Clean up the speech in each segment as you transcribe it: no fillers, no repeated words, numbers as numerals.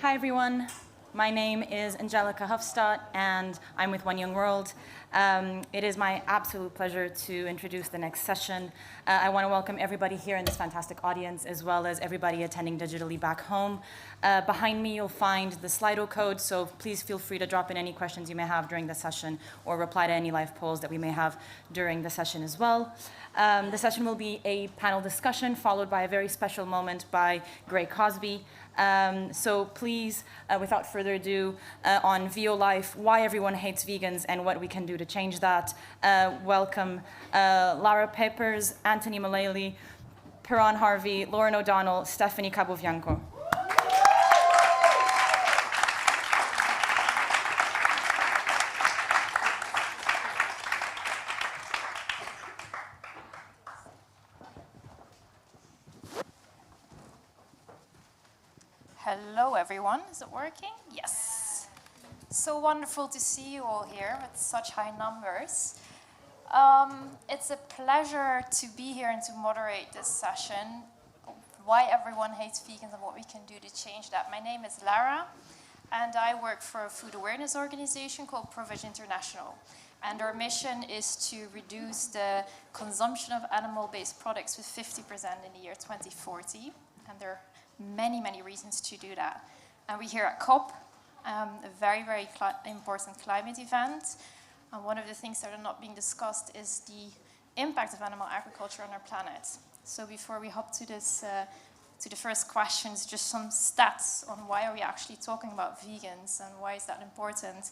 Hi everyone, my name is Angelica Hufstadt and I'm with One Young World. It is my absolute pleasure to introduce the next session. I want to welcome everybody here in this fantastic audience as well as everybody attending digitally back home. Behind me you'll find the Slido code, so please feel free to drop in any questions you may have during the session or reply to any live polls that we may have during the session as well. The session will be a panel discussion followed by a very special moment by Gray Cosby. So please, without further ado, on Violife, why everyone hates vegans and what we can do to change that, welcome Lara Peppers, Anthony Mullally, Piran Harvey, Lauren O'Donnell, Stephanie Cabovianco. Hello everyone, is it working? Yes. So wonderful to see you all here with such high numbers. It's a pleasure to be here and to moderate this session, why everyone hates vegans and what we can do to change that. My name is Lara and I work for a food awareness organization called Provision International. And our mission is to reduce the consumption of animal-based products with 50% in the year 2040. And there are many, many reasons to do that. And we're here at COP, a very, very important climate event. And one of the things that are not being discussed is the impact of animal agriculture on our planet. So before we hop to this, to the first questions, just some stats on why are we actually talking about vegans and why is that important.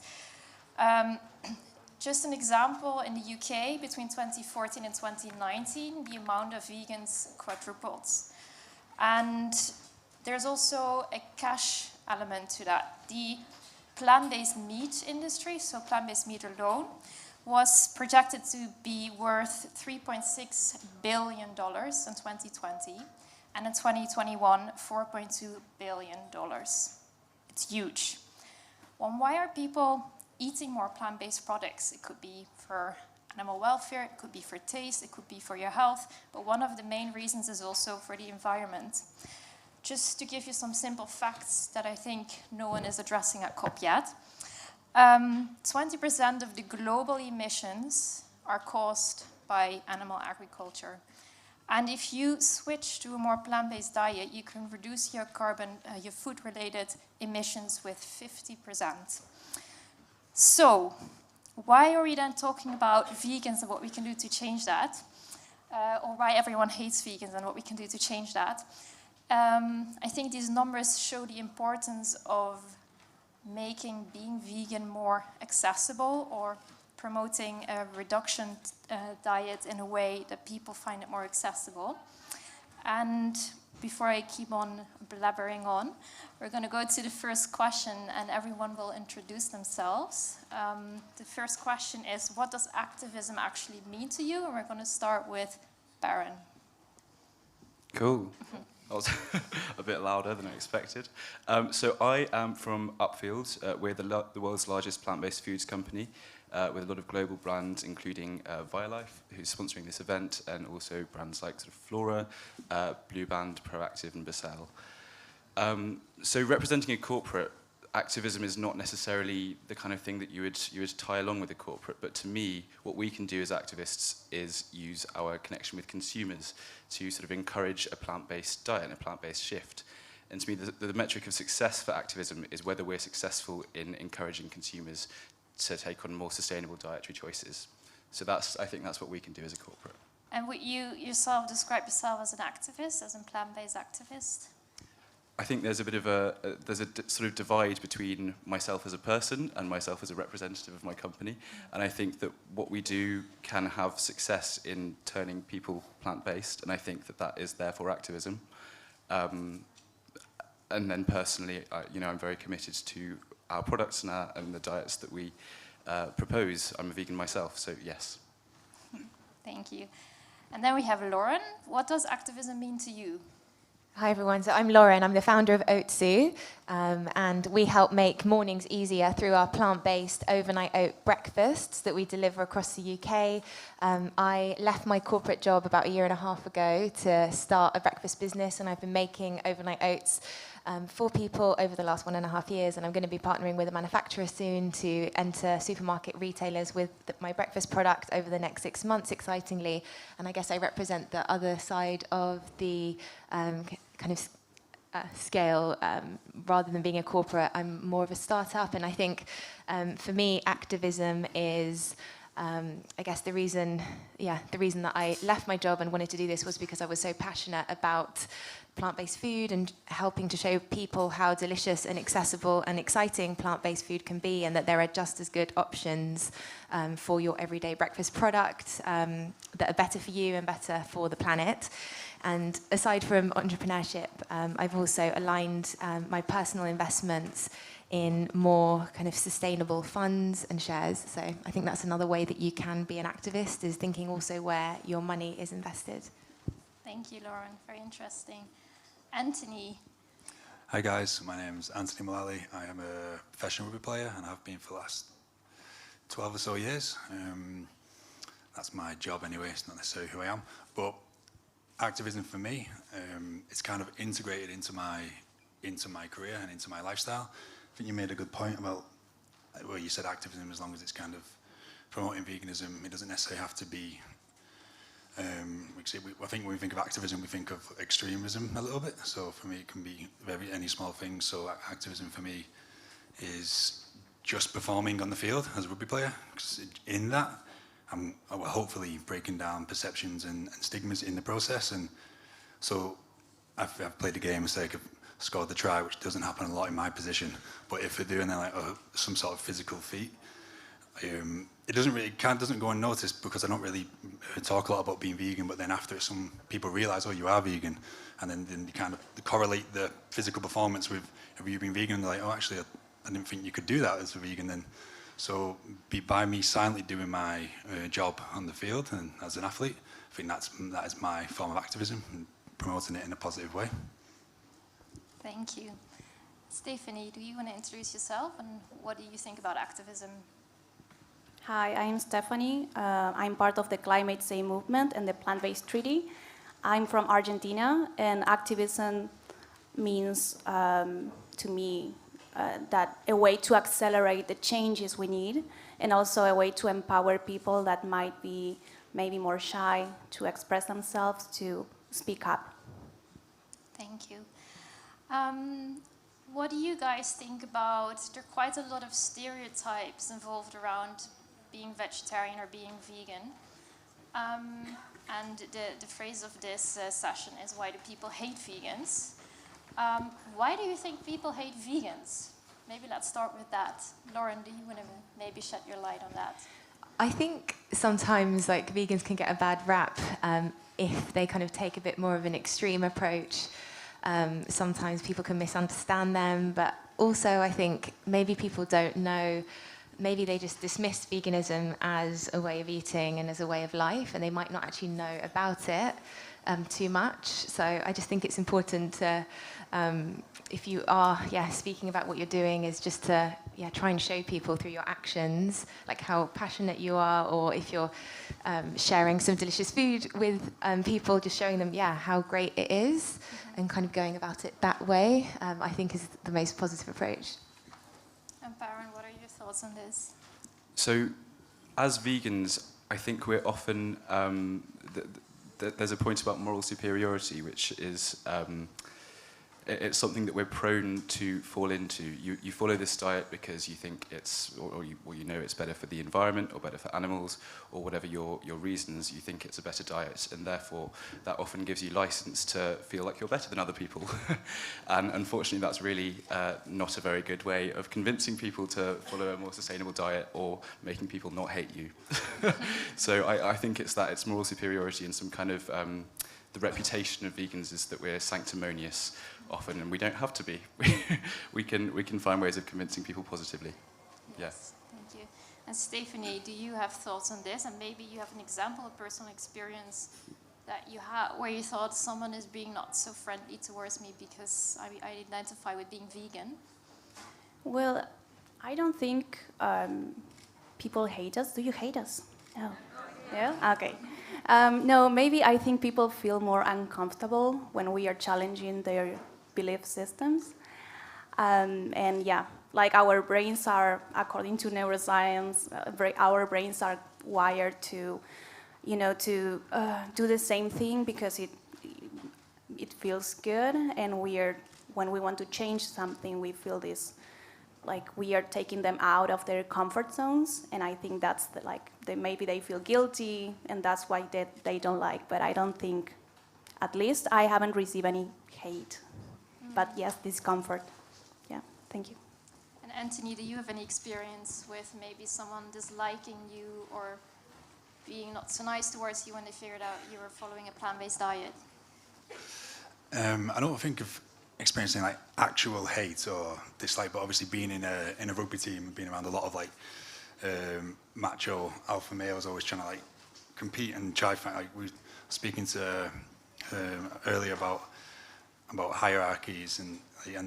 Just an example, in the UK, between 2014 and 2019, the amount of vegans quadrupled. And there's also a cash element to that. The plant-based meat industry, so plant-based meat alone, was projected to be worth $3.6 billion in 2020, and in 2021, $4.2 billion. It's huge. Well, why are people eating more plant-based products? It could be for animal welfare, it could be for taste, it could be for your health, but one of the main reasons is also for the environment. Just to give you some simple facts that I think no one is addressing at COP yet. 20% of the global emissions are caused by animal agriculture. And if you switch to a more plant-based diet, you can reduce your your food-related emissions with 50%. So, why are we then talking about vegans and what we can do to change that? Or why everyone hates vegans and what we can do to change that? I think these numbers show the importance of making being vegan more accessible or promoting a reduction diet in a way that people find it more accessible. And before I keep on blabbering on, we're going to go to the first question and everyone will introduce themselves. The first question is, what does activism actually mean to you? And we're going to start with Baron. Cool. That was a bit louder than I expected. So I am from Upfield. We're the world's largest plant-based foods company with a lot of global brands, including Violife, who's sponsoring this event, and also brands like sort of Flora, Blue Band, Proactive, and Basel. So representing a corporate, activism is not necessarily the kind of thing that you would tie along with a corporate, but to me, what we can do as activists is use our connection with consumers to sort of encourage a plant-based diet and a plant-based shift. And to me, the metric of success for activism is whether we're successful in encouraging consumers to take on more sustainable dietary choices. So I think that's what we can do as a corporate. And would you yourself describe yourself as an activist, as a plant-based activist? I think there's a bit of there's a sort of divide between myself as a person and myself as a representative of my company. And I think that what we do can have success in turning people plant-based, and I think that is therefore activism. And then personally, I'm very committed to our products and the diets that we propose. I'm a vegan myself, so yes. Thank you. And then we have Lauren. What does activism mean to you? Hi everyone, so I'm Lauren, I'm the founder of Oatsu. And we help make mornings easier through our plant-based overnight oat breakfasts that we deliver across the UK. I left my corporate job about a year and a half ago to start a breakfast business, and I've been making overnight oats for people over the last 1.5 years, and I'm going to be partnering with a manufacturer soon to enter supermarket retailers with my breakfast product over the next 6 months, excitingly. And I guess I represent the other side of the kind of scale. Rather than being a corporate, I'm more of a startup, and I think for me activism is I guess the reason that I left my job and wanted to do this was because I was so passionate about plant-based food and helping to show people how delicious and accessible and exciting plant-based food can be, and that there are just as good options for your everyday breakfast product that are better for you and better for the planet. And aside from entrepreneurship, I've also aligned my personal investments in more kind of sustainable funds and shares. So I think that's another way that you can be an activist, is thinking also where your money is invested. Thank you, Lauren. Very interesting. Anthony. Hi guys, my name's Anthony Mullally. I am a professional rugby player and have been for the last 12 or so years. That's my job anyway, it's not necessarily who I am. But activism for me, it's kind of integrated into my career and into my lifestyle. I think you made a good point about, well, you said activism, as long as it's kind of promoting veganism, it doesn't necessarily have to be, I think when we think of activism, we think of extremism a little bit. So for me, it can be any small thing. So activism for me is just performing on the field as a rugby player. 'Cause in that, I'm hopefully breaking down perceptions and stigmas in the process. And so I've played the game, say I've scored the try, which doesn't happen a lot in my position. But if they're doing like some sort of physical feat, it doesn't go unnoticed, because I don't really talk a lot about being vegan. But then after, some people realise, oh, you are vegan, and then you kind of correlate the physical performance with, have you been vegan? And they're like, oh, actually, I didn't think you could do that as a vegan. Then, so by me silently doing my job on the field and as an athlete, I think that is my form of activism, and promoting it in a positive way. Thank you. Stephanie, do you want to introduce yourself, and what do you think about activism? Hi, I'm Stephanie. I'm part of the Climate Save movement and the Plant-Based Treaty. I'm from Argentina, and activism means to me that a way to accelerate the changes we need, and also a way to empower people that might be maybe more shy to express themselves, to speak up. Thank you. What do you guys think about, there are quite a lot of stereotypes involved around being vegetarian or being vegan. And the phrase of this session is, why do people hate vegans? Why do you think people hate vegans? Maybe let's start with that. Lauren, do you want to maybe shed your light on that? I think sometimes like vegans can get a bad rap if they kind of take a bit more of an extreme approach. Sometimes people can misunderstand them, but also I think maybe people don't know, maybe they just dismiss veganism as a way of eating and as a way of life, and they might not actually know about it too much. So I just think it's important to, if you are speaking about what you're doing, is just to try and show people through your actions like how passionate you are, or if you're sharing some delicious food with people, just showing them how great it is, and kind of going about it that way, I think is the most positive approach. And Baron, what are your thoughts on this? So, as vegans, I think we're often, there's a point about moral superiority, which is, it's something that we're prone to fall into. You follow this diet because you think it's, or you know it's better for the environment, or better for animals, or whatever your reasons, you think it's a better diet, and therefore that often gives you license to feel like you're better than other people. And unfortunately that's really not a very good way of convincing people to follow a more sustainable diet, or making people not hate you. So I think it's moral superiority, and some kind of, the reputation of vegans is that we're sanctimonious often, and we don't have to be. we can find ways of convincing people positively. Yes, thank you. And Stephanie, do you have thoughts on this? And maybe you have an example, a personal experience that you had where you thought someone is being not so friendly towards me because I identify with being vegan? Well, I don't think people hate us. Do you hate us? No. Yeah? Okay. No, maybe I think people feel more uncomfortable when we are challenging their belief systems. And yeah, like our brains are, according to neuroscience, our brains are wired to, you know, to do the same thing because it feels good, and when we want to change something, we feel this, like we are taking them out of their comfort zones, and I think that's maybe they feel guilty, and that's why they don't like. But I don't think, at least I haven't received any hate, but yes, discomfort. Yeah, thank you. And Anthony, do you have any experience with maybe someone disliking you or being not so nice towards you when they figured out you were following a plant-based diet? I don't think of experiencing like actual hate or dislike, but obviously being in a rugby team, being around a lot of like macho alpha males, always trying to like compete and try. Like we were speaking to earlier about hierarchies, and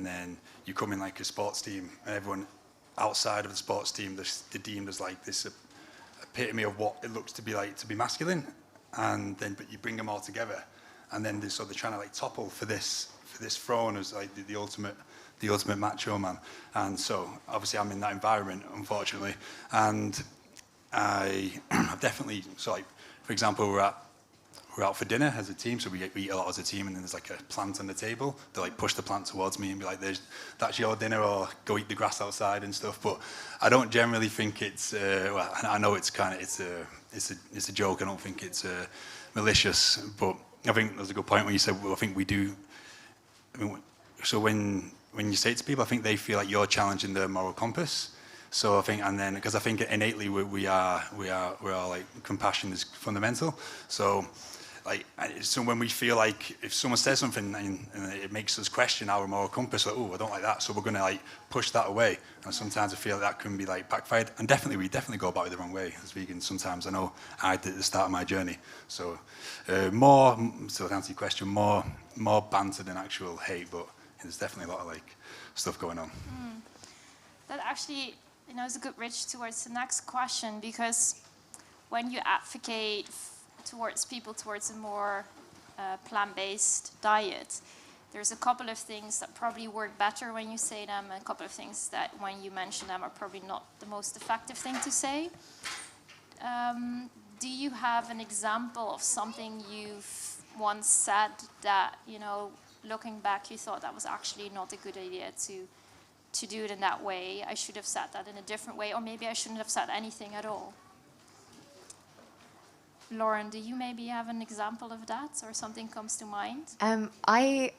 then you come in like a sports team, and everyone outside of the sports team, they're deemed as like this epitome of what it looks to be like to be masculine, and then but you bring them all together, and then they're trying to like topple for this throne as like the ultimate macho man. And so obviously I'm in that environment, unfortunately, and I've definitely, so like for example, we're out for dinner as a team, so we eat a lot as a team, and then there's like a plant on the table. They like push the plant towards me and be like, "That's your dinner," or "Go eat the grass outside" and stuff. But I don't generally think it's. Well, I know it's a joke. I don't think it's malicious. But I think there's a good point when you said, "Well, I think we do." I mean, so when you say it to people, I think they feel like you're challenging their moral compass. So I think, and then because I think innately we're all like compassion is fundamental. So. So when we feel like if someone says something and it makes us question our moral compass, like, oh, I don't like that, so we're going to like push that away. And sometimes I feel that can be like backfired. And we definitely go about it the wrong way as vegans. Sometimes I know I did at the start of my journey. So so to answer your question, more banter than actual hate, but there's definitely a lot of like stuff going on. That actually, is a good bridge towards the next question, because when you advocate towards a more plant-based diet, there's a couple of things that probably work better when you say them, and a couple of things that when you mention them are probably not the most effective thing to say. Do you have an example of something you've once said that, looking back, you thought that was actually not a good idea to do it in that way? I should have said that in a different way, or maybe I shouldn't have said anything at all. Lauren, do you maybe have an example of that, or something comes to mind? I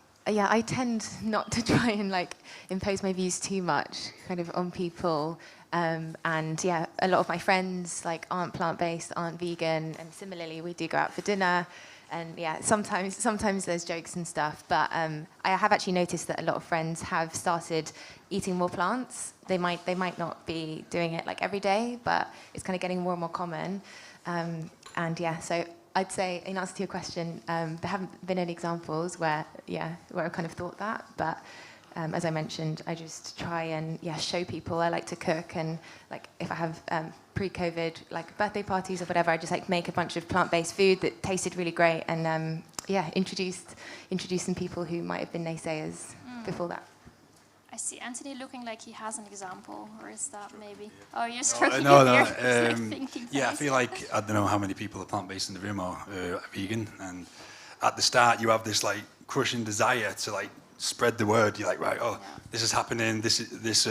tend not to try and like impose my views too much kind of on people. And yeah, a lot of my friends like aren't plant-based, aren't vegan, and similarly we do go out for dinner. And yeah, sometimes there's jokes and stuff, but I have actually noticed that a lot of friends have started eating more plants. They might not be doing it like every day, but it's kind of getting more and more common. And yeah, so I'd say, in answer to your question, there haven't been any examples where I kind of thought that, but as I mentioned, I just try and show people. I like to cook, and like if I have pre-COVID like birthday parties or whatever, I just like make a bunch of plant-based food that tasted really great, and introduced some people who might have been naysayers before that. I see Anthony looking like he has an example, or is that maybe? Oh, you're struggling No. Yeah, I feel like, I don't know how many people are plant-based in the room or vegan, and at the start you have this like crushing desire to like spread the word. You're like, right, this is happening, this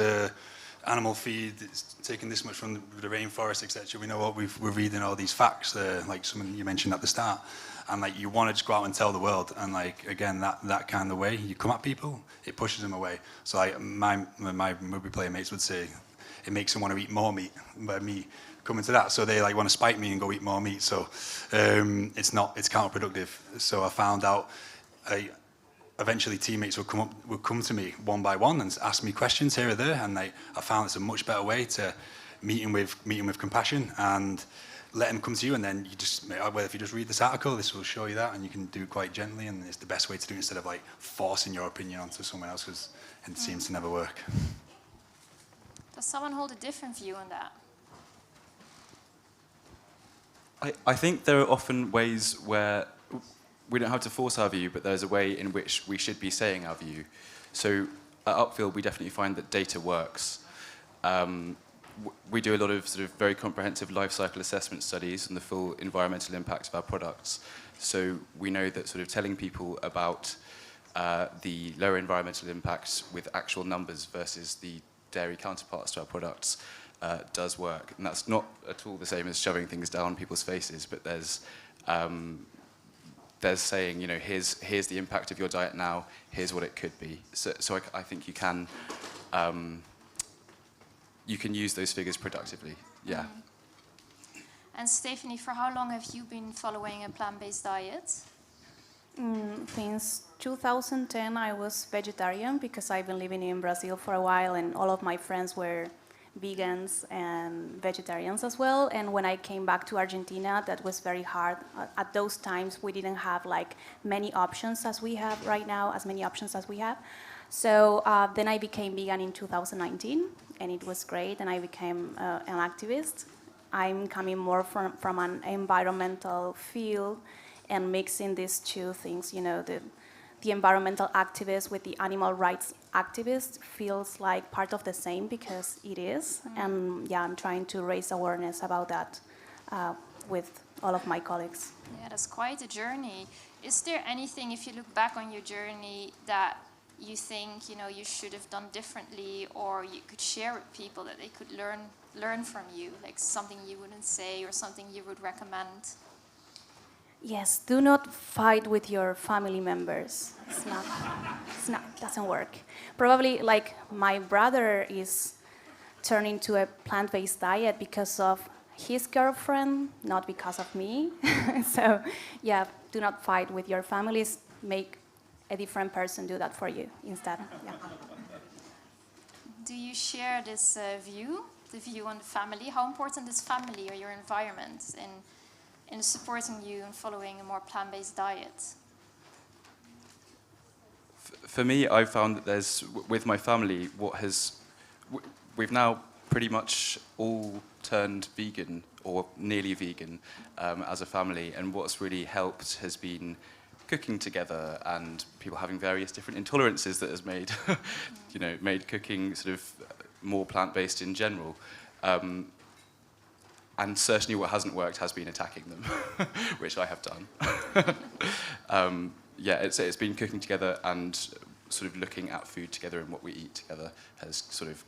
animal feed, it's taking this much from the rainforest, etc. We know what we're reading all these facts, like someone you mentioned at the start. And like you want to just go out and tell the world, and like again that kind of way you come at people, it pushes them away. So like my rugby player mates would say, it makes them want to eat more meat by me coming to that. So they like want to spite me and go eat more meat. So it's counterproductive. So I found out, eventually teammates would come to me one by one and ask me questions here or there, and I found it's a much better way to meeting with compassion. And let them come to you, and then you just, well, if you just read this article, this will show you that, and you can do it quite gently, and it's the best way to do it instead of like forcing your opinion onto someone else, because it seems to never work. Does someone hold a different view on that? I think there are often ways where we don't have to force our view, but there's a way in which we should be saying our view. So at Upfield, we definitely find that data works. We do a lot of sort of very comprehensive life cycle assessment studies on the full environmental impact of our products. So we know that sort of telling people about the lower environmental impacts with actual numbers versus the dairy counterparts to our products does work. And that's not at all the same as shoving things down people's faces, but there's saying, you know, here's the impact of your diet now, here's what it could be. So I think you can use those figures productively, yeah. And Stephanie, for how long have you been following a plant-based diet? Since 2010, I was vegetarian because I've been living in Brazil for a while, and all of my friends were vegans and vegetarians as well. And when I came back to Argentina, that was very hard. At those times, we didn't have like many options as we have right now, as many options as we have. So then I became vegan in 2019, and it was great, and I became an activist. I'm coming more from an environmental field and mixing these two things, you know, the environmental activist with the animal rights activist feels like part of the same, because it is. And yeah, I'm trying to raise awareness about that with all of my colleagues. Yeah, that's quite a journey. Is there anything, if you look back on your journey, that you think, you know, you should have done differently, or you could share with people that they could learn from you, like something you wouldn't say or something you would recommend? Yes, do not fight with your family members. It's not, doesn't work. Probably, like, my brother is turning to a plant-based diet because of his girlfriend, not because of me. So, yeah, do not fight with your families. Make a different person do that for you instead. Yeah. Do you share this view, the view on the family? How important is family or your environment in supporting you and following a more plant-based diet? For me, I've found that there's, with my family, we've now pretty much all turned vegan or nearly vegan as a family, and what's really helped has been cooking together and people having various different intolerances that has made, you know, made cooking sort of more plant-based in general. And certainly what hasn't worked has been attacking them, which I have done. Yeah, it's been cooking together and sort of looking at food together and what we eat together has sort of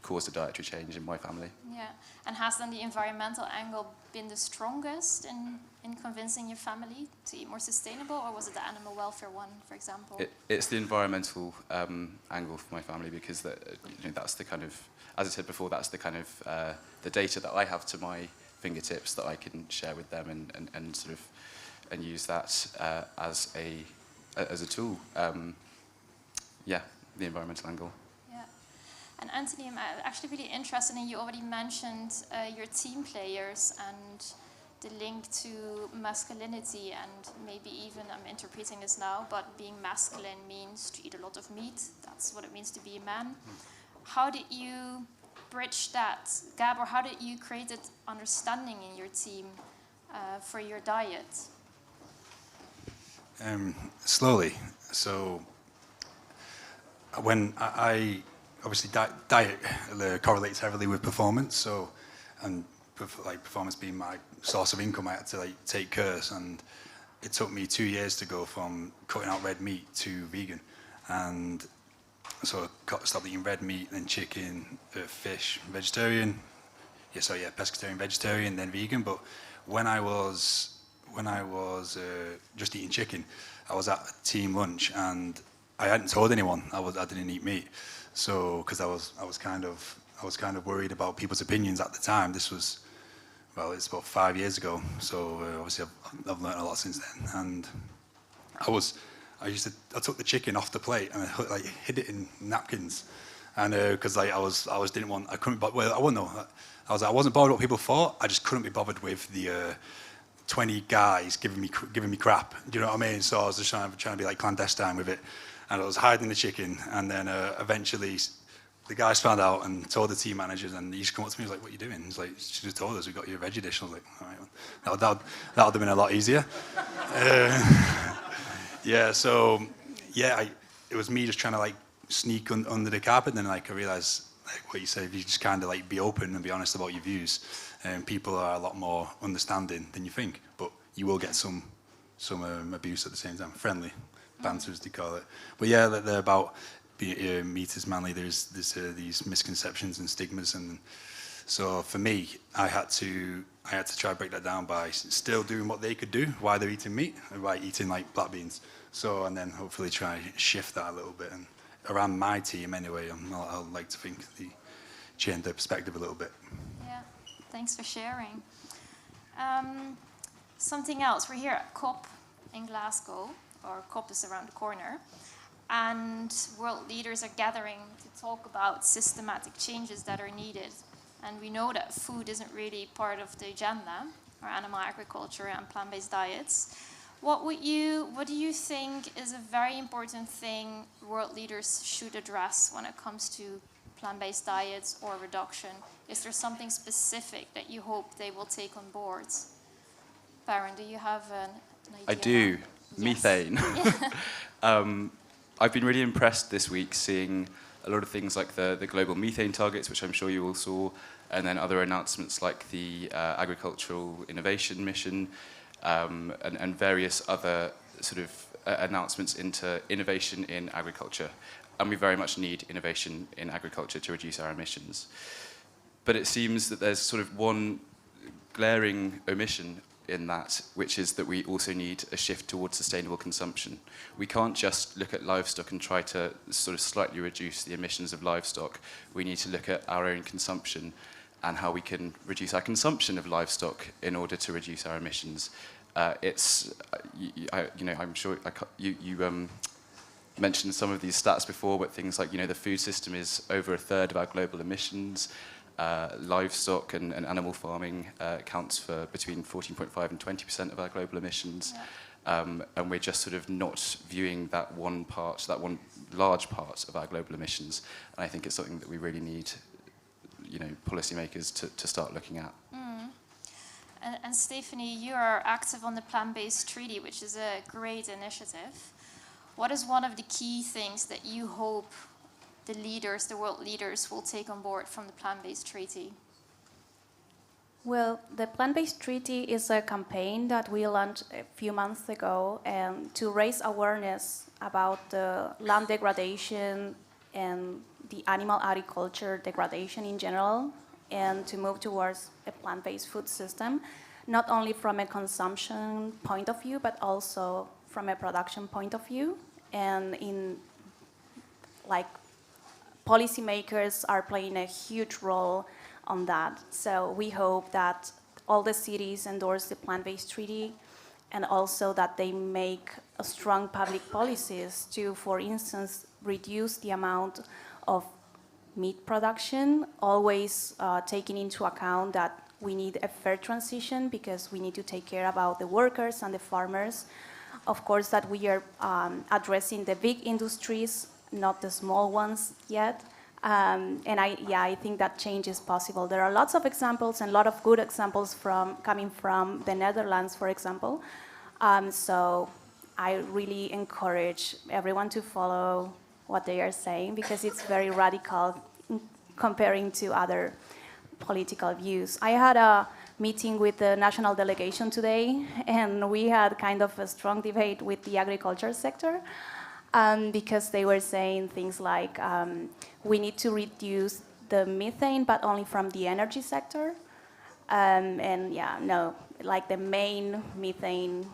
caused a dietary change in my family. Yeah, and has then the environmental angle been the strongest in convincing your family to eat more sustainable, or was it the animal welfare one, for example? It's the environmental angle for my family, because you know, that's the kind of, as I said before, that's the kind of the data that I have to my fingertips that I can share with them and sort of and use that as a tool. Yeah, the environmental angle. Yeah, and Anthony, I'm actually really interested in, you already mentioned your team players and the link to masculinity, and maybe even, I'm interpreting this now, but being masculine means to eat a lot of meat. That's what it means to be a man. How did you bridge that gap, or how did you create that understanding in your team for your diet? Slowly. So when I obviously diet correlates heavily with performance. So, and like performance being my source of income, I had to like take curse, and it took me 2 years to go from cutting out red meat to vegan. And so I stopped eating red meat, then chicken, fish, vegetarian. Yeah, so yeah, pescatarian, vegetarian, then vegan. But when I was just eating chicken, I was at a team lunch and I hadn't told anyone I didn't eat meat. So because I was kind of worried about people's opinions at the time. This was, well, it's about 5 years ago. So obviously I've learned a lot since then. And I took the chicken off the plate and I like hid it in napkins, And because like I couldn't, well, I wouldn't know. I wasn't bothered what people thought. I just couldn't be bothered with the 20 guys giving me crap. Do you know what I mean? So I was just trying to be like clandestine with it, and I was hiding the chicken. And then eventually, the guys found out and told the team managers, and he just come up to me. He was like, "What are you doing?" He's like, "You should have told us. We got you a veggie dish." I was like, "All right, well, that would have been a lot easier." Yeah. So yeah, it was me just trying to like sneak under the carpet, and then like I realized, like what you said, if you just kind of like be open and be honest about your views, people are a lot more understanding than you think. But you will get some abuse at the same time, friendly banter as they call it. But yeah, they're about meat is manly. There's these misconceptions and stigmas, and so for me, I had to try to break that down by still doing what they could do while they're eating meat, by eating like black beans. So and then hopefully try shift that a little bit. And around my team anyway, I'll like to think change their perspective a little bit. Yeah, thanks for sharing. Something else, we're here at COP in Glasgow, or COP is around the corner, and world leaders are gathering to talk about systematic changes that are needed. And we know that food isn't really part of the agenda, or animal agriculture and plant-based diets. What do you think is a very important thing world leaders should address when it comes to plant-based diets or reduction? Is there something specific that you hope they will take on board? Baron, do you have an idea? I do. Yes. Methane. I've been really impressed this week seeing a lot of things like the global methane targets, which I'm sure you all saw, and then other announcements like the agricultural innovation mission, and various other sort of announcements into innovation in agriculture. And we very much need innovation in agriculture to reduce our emissions. But it seems that there's sort of one glaring omission in that, which is that we also need a shift towards sustainable consumption. We can't just look at livestock and try to sort of slightly reduce the emissions of livestock. We need to look at our own consumption and how we can reduce our consumption of livestock in order to reduce our emissions. I'm sure you mentioned some of these stats before, but things like, the food system is over a third of our global emissions. Livestock and animal farming accounts for between 14.5 and 20% of our global emissions. Yeah. And we're just sort of not viewing that one large part of our global emissions. And I think it's something that we really need, policymakers to start looking at. Mm. And Stephanie, you are active on the Plant-Based Treaty, which is a great initiative. What is one of the key things that you hope the world leaders will take on board from the Plant-Based Treaty? Well, the Plant-Based Treaty is a campaign that we launched a few months ago to raise awareness about the land degradation and the animal agriculture degradation in general, and to move towards a plant-based food system, not only from a consumption point of view, but also from a production point of view. And policymakers are playing a huge role on that. So we hope that all the cities endorse the Plant-Based Treaty, and also that they make a strong public policies to, for instance, reduce the amount of meat production, always taking into account that we need a fair transition because we need to take care about the workers and the farmers. Of course, that we are addressing the big industries, not the small ones yet. And I think that change is possible. There are lots of examples and a lot of good examples coming from the Netherlands, for example. So I really encourage everyone to follow what they are saying, because it's very radical comparing to other political views. I had a meeting with the national delegation today, and we had kind of a strong debate with the agriculture sector. Because they were saying things like, we need to reduce the methane, but only from the energy sector. The main methane,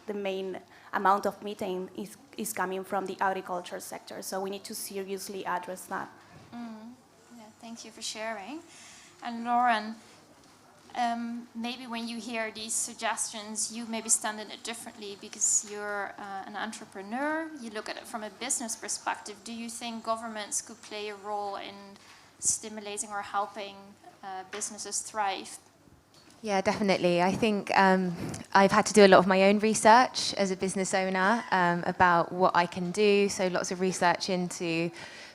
the main amount of methane is coming from the agriculture sector. So we need to seriously address that. Yeah, thank you for sharing. And Lauren, maybe when you hear these suggestions, you maybe stand in it differently because you're an entrepreneur. You look at it from a business perspective. Do you think governments could play a role in stimulating or helping businesses thrive? Yeah, definitely. I think I've had to do a lot of my own research as a business owner about what I can do. So lots of research into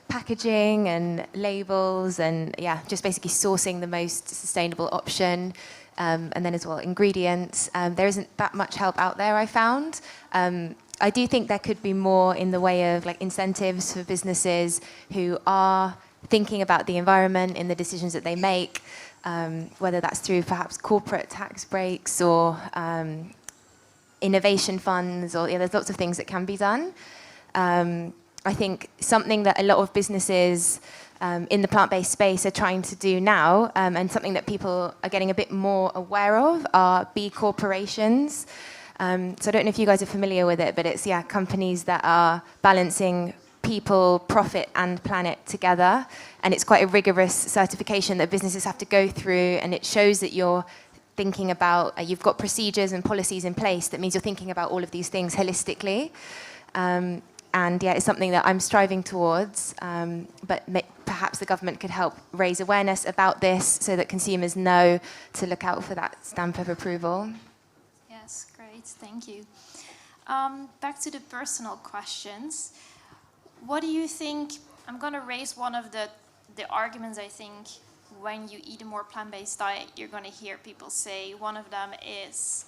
packaging and labels and yeah, just basically sourcing the most sustainable option. And then as well, ingredients. There isn't that much help out there, I found. I do think there could be more in the way of like incentives for businesses who are thinking about the environment in the decisions that they make, whether that's through perhaps corporate tax breaks or innovation funds, or yeah, there's lots of things that can be done. I think something that a lot of businesses in the plant-based space are trying to do now, and something that people are getting a bit more aware of, are B corporations. So I don't know if you guys are familiar with it, but it's companies that are balancing people, profit, and planet together. And it's quite a rigorous certification that businesses have to go through, and it shows that you're thinking about, you've got procedures and policies in place. That means you're thinking about all of these things holistically. And yeah, it's something that I'm striving towards, but perhaps the government could help raise awareness about this so that consumers know to look out for that stamp of approval. Yes, great, thank you. Back to the personal questions. What do you think, I'm going to raise one of the arguments I think when you eat a more plant-based diet, you're going to hear people say. One of them is,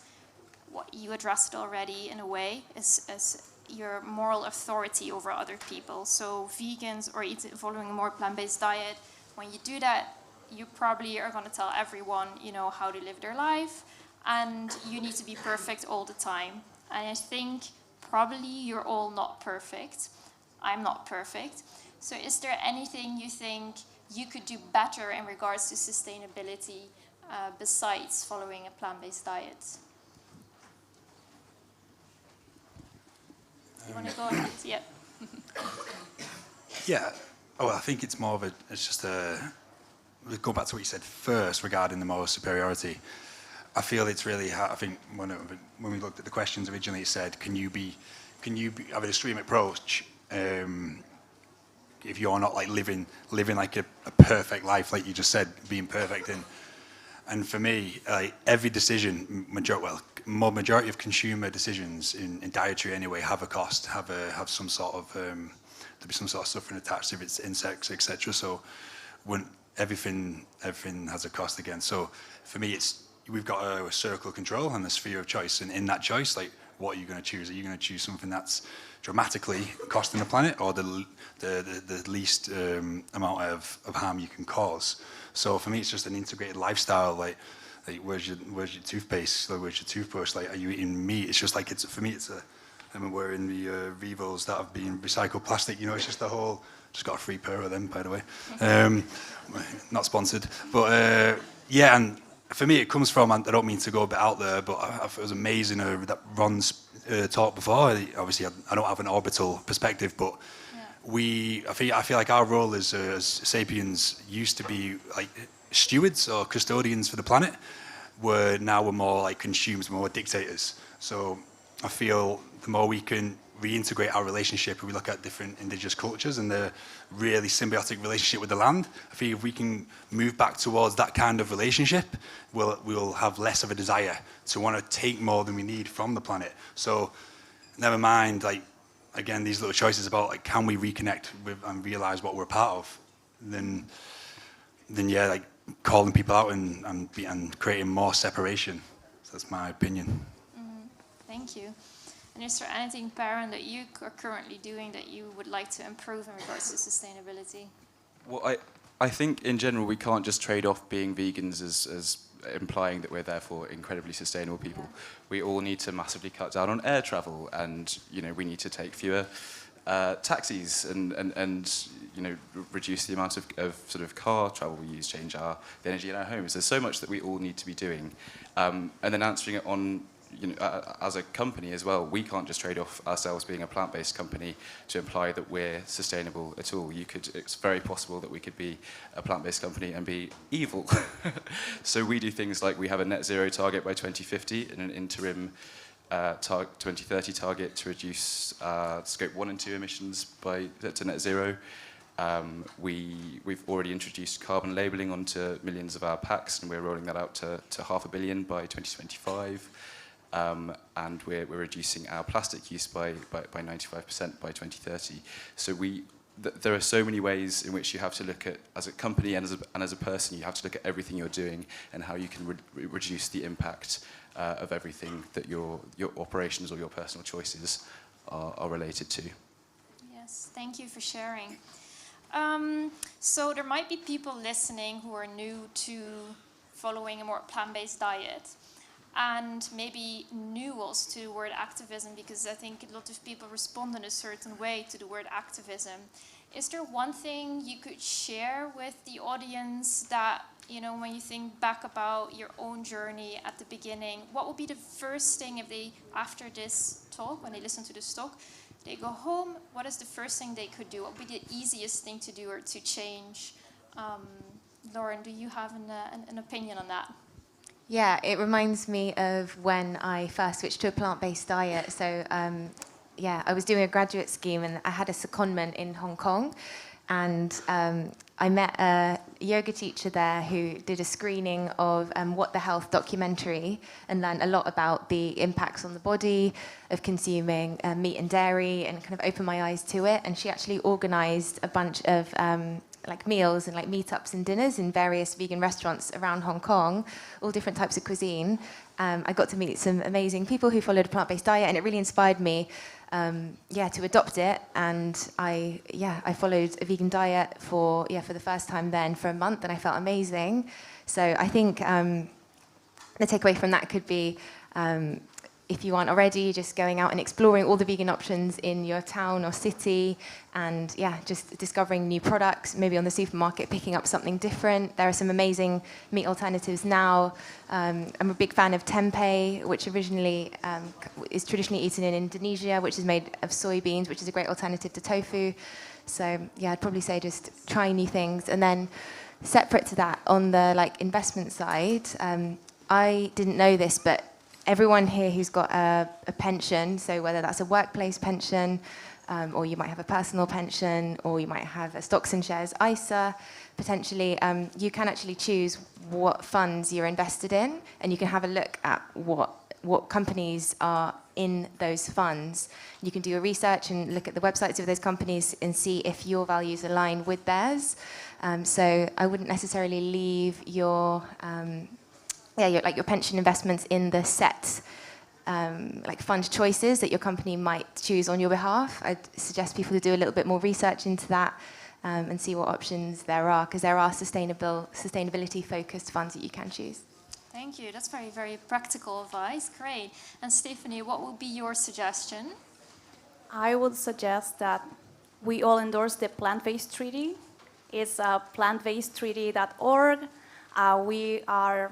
what you addressed already in a way, is your moral authority over other people. So vegans or following a more plant-based diet, when you do that, you probably are going to tell everyone, you know, how to live their life, and you need to be perfect all the time. And I think probably you're all not perfect. I'm not perfect. So is there anything you think you could do better in regards to sustainability besides following a plant-based diet? You want to go ahead? Yep. Yeah. Oh, I think it's more of a, it's just a, we'll go back to what you said first regarding the moral superiority. I feel it's really hard. I think when we looked at the questions originally, it said, can you have an extreme approach if you're not like living like a perfect life, like you just said, being perfect. And for me, every decision, majority of consumer decisions in dietary anyway have a cost, have some sort of there'll be some sort of suffering attached if it's insects, etc. So when everything has a cost again. So for me, we've got a circle of control and a sphere of choice, and in that choice, like, what are you going to choose? Are you going to choose something that's dramatically costing the planet, or the least amount of harm you can cause? So for me, it's just an integrated lifestyle. Like where's your toothpaste? Like, where's your toothbrush? Like, are you eating meat? It's just like, for me, it's a. I mean, we're in the Vivos that have been recycled plastic. You know, it's just the whole. Just got a free pair of them, by the way. Not sponsored, but yeah. And for me, it comes from. I don't mean to go a bit out there, but it was amazing that Ron's talk before. Obviously, I don't have an orbital perspective, but I feel like our role as sapiens used to be like stewards or custodians for the planet. We're more like consumers, more dictators. So I feel the more we can reintegrate our relationship, if we look at different indigenous cultures and the really symbiotic relationship with the land, I feel if we can move back towards that kind of relationship, we'll have less of a desire to want to take more than we need from the planet. So never mind, like, again, these little choices about, like, can we reconnect with and realize what we're a part of, then yeah, like, calling people out and creating more separation. So that's my opinion. Mm-hmm. Thank you. And is there anything, Perrin, that you are currently doing that you would like to improve in regards to sustainability? Well, I think in general we can't just trade off being vegans as implying that we're therefore incredibly sustainable people. Yeah. We all need to massively cut down on air travel, and we need to take fewer taxis and reduce the amount of sort of car travel we use, change the energy in our homes. There's so much that we all need to be doing, and then answering it on as a company as well, we can't just trade off ourselves being a plant-based company to imply that we're sustainable at all. It's very possible that we could be a plant-based company and be evil. So we do things like we have a net zero target by 2050 and an interim 2030 target to reduce scope 1 and 2 emissions to net zero. We've already introduced carbon labelling onto millions of our packs, and we're rolling that out to 500 million by 2025. And we're reducing our plastic use by 95% by 2030. So there are so many ways in which you have to look at, as a company and as a person, you have to look at everything you're doing and how you can reduce the impact of everything that your operations or your personal choices are related to. Yes, thank you for sharing. So there might be people listening who are new to following a more plant-based diet, and maybe new also to the word activism, because I think a lot of people respond in a certain way to the word activism. Is there one thing you could share with the audience that, when you think back about your own journey at the beginning, what would be the first thing if they, after this talk, when they listen to this talk, they go home, what is the first thing they could do? What would be the easiest thing to do or to change? Lauren, do you have an opinion on that? Yeah, it reminds me of when I first switched to a plant-based diet. So, I was doing a graduate scheme and I had a secondment in Hong Kong. And I met a yoga teacher there who did a screening of What the Health documentary and learned a lot about the impacts on the body of consuming meat and dairy, and kind of opened my eyes to it. And she actually organised a bunch of meals and meetups and dinners in various vegan restaurants around Hong Kong, all different types of cuisine. I got to meet some amazing people who followed a plant-based diet, and it really inspired me to adopt it. And I followed a vegan diet for the first time then for a month, and I felt amazing. So I think the takeaway from that could be, if you aren't already, just going out and exploring all the vegan options in your town or city, and just discovering new products, maybe on the supermarket, picking up something different. There are some amazing meat alternatives now. I'm a big fan of tempeh, which originally is traditionally eaten in Indonesia, which is made of soybeans, which is a great alternative to tofu. So I'd probably say just trying new things. And then separate to that, on the investment side, I didn't know this, but everyone here who's got a pension, so whether that's a workplace pension, or you might have a personal pension, or you might have a stocks and shares ISA, potentially, you can actually choose what funds you're invested in, and you can have a look at what companies are in those funds. You can do a research and look at the websites of those companies and see if your values align with theirs. So I wouldn't necessarily leave your your pension investments in the set fund choices that your company might choose on your behalf. I'd suggest people to do a little bit more research into that and see what options there are, because there are sustainability-focused funds that you can choose. Thank you. That's very, very practical advice. Great. And Stephanie, what would be your suggestion? I would suggest that we all endorse the Plant-Based Treaty. It's plantbasedtreaty.org. We are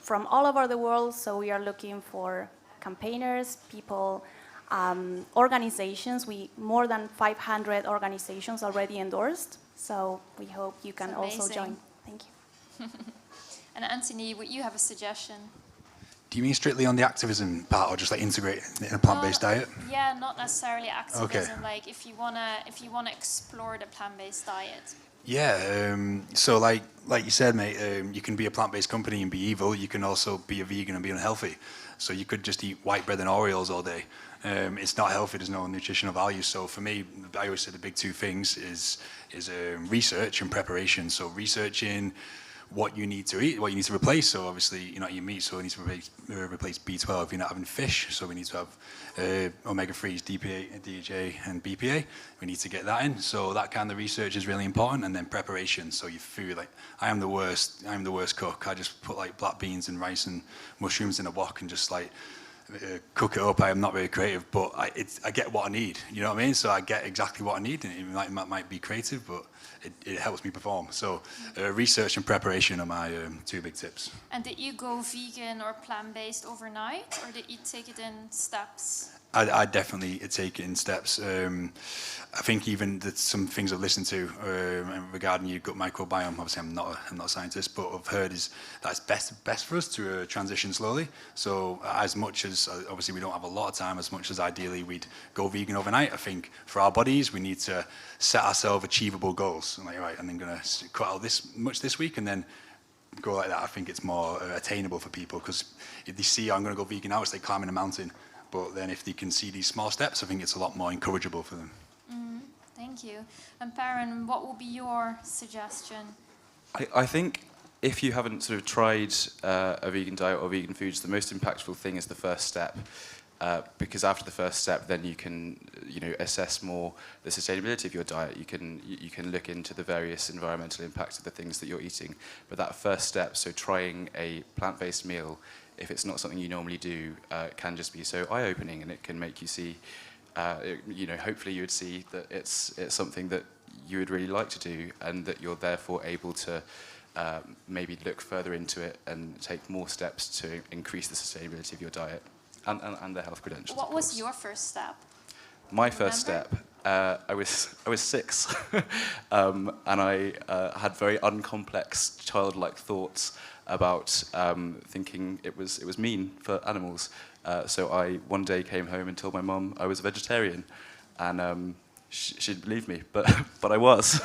from all over the world, so we are looking for campaigners, people, organizations. More than 500 organizations already endorsed, so we hope you can also join. Thank you. And Anthony, would you have a suggestion? Do you mean strictly on the activism part, or just integrate it in a plant-based diet? Yeah, not necessarily activism. Okay. If you wanna explore the plant-based diet. Yeah, so like you said, mate, you can be a plant-based company and be evil. You can also be a vegan and be unhealthy. So you could just eat white bread and Oreos all day. It's not healthy. There's no nutritional value. So for me, I always say the big two things is research and preparation. So researching what you need to eat, what you need to replace. So obviously you're not eating meat, so we need to replace B12. You're not having fish, so we need to have omega-3s, DPA, DHA, and BPA. We need to get that in. So that kind of research is really important. And then preparation. So your food, I am the worst cook. I just put black beans and rice and mushrooms in a wok and just cook it up. I am not very creative, but I get what I need. You know what I mean? So I get exactly what I need, and it might be creative, but it helps me perform. So research and preparation are my 2 big tips. And did you go vegan or plant-based overnight, or did you take it in steps? I definitely take it in steps. I think even that some things I've listened to regarding your gut microbiome, obviously I'm not a scientist, but I've heard is that it's best for us to transition slowly. So as much as, obviously we don't have a lot of time, as much as ideally we'd go vegan overnight, I think for our bodies we need to set ourselves achievable goals. I'm like, right, and I'm going to cut out this much this week and then go like that. I think it's more attainable for people, because if they see, I'm going to go vegan now, it's like climbing a mountain. But then if they can see these small steps, I think it's a lot more encourageable for them. Thank you. And Perrin, what will be your suggestion? I think if you haven't sort of tried a vegan diet or vegan foods, the most impactful thing is the first step. Because after the first step, then you can, assess more the sustainability of your diet. You can look into the various environmental impacts of the things that you're eating. But that first step, so trying a plant-based meal, if it's not something you normally do, can just be so eye-opening, and it can make you see, hopefully you would see that it's something that you would really like to do, and that you're therefore able to maybe look further into it and take more steps to increase the sustainability of your diet and the health credentials. What was your first step? My first step, I was 6, and I had very uncomplex childlike thoughts about thinking it was mean for animals. So I one day came home and told my mum I was a vegetarian, and she didn't believe me, but I was.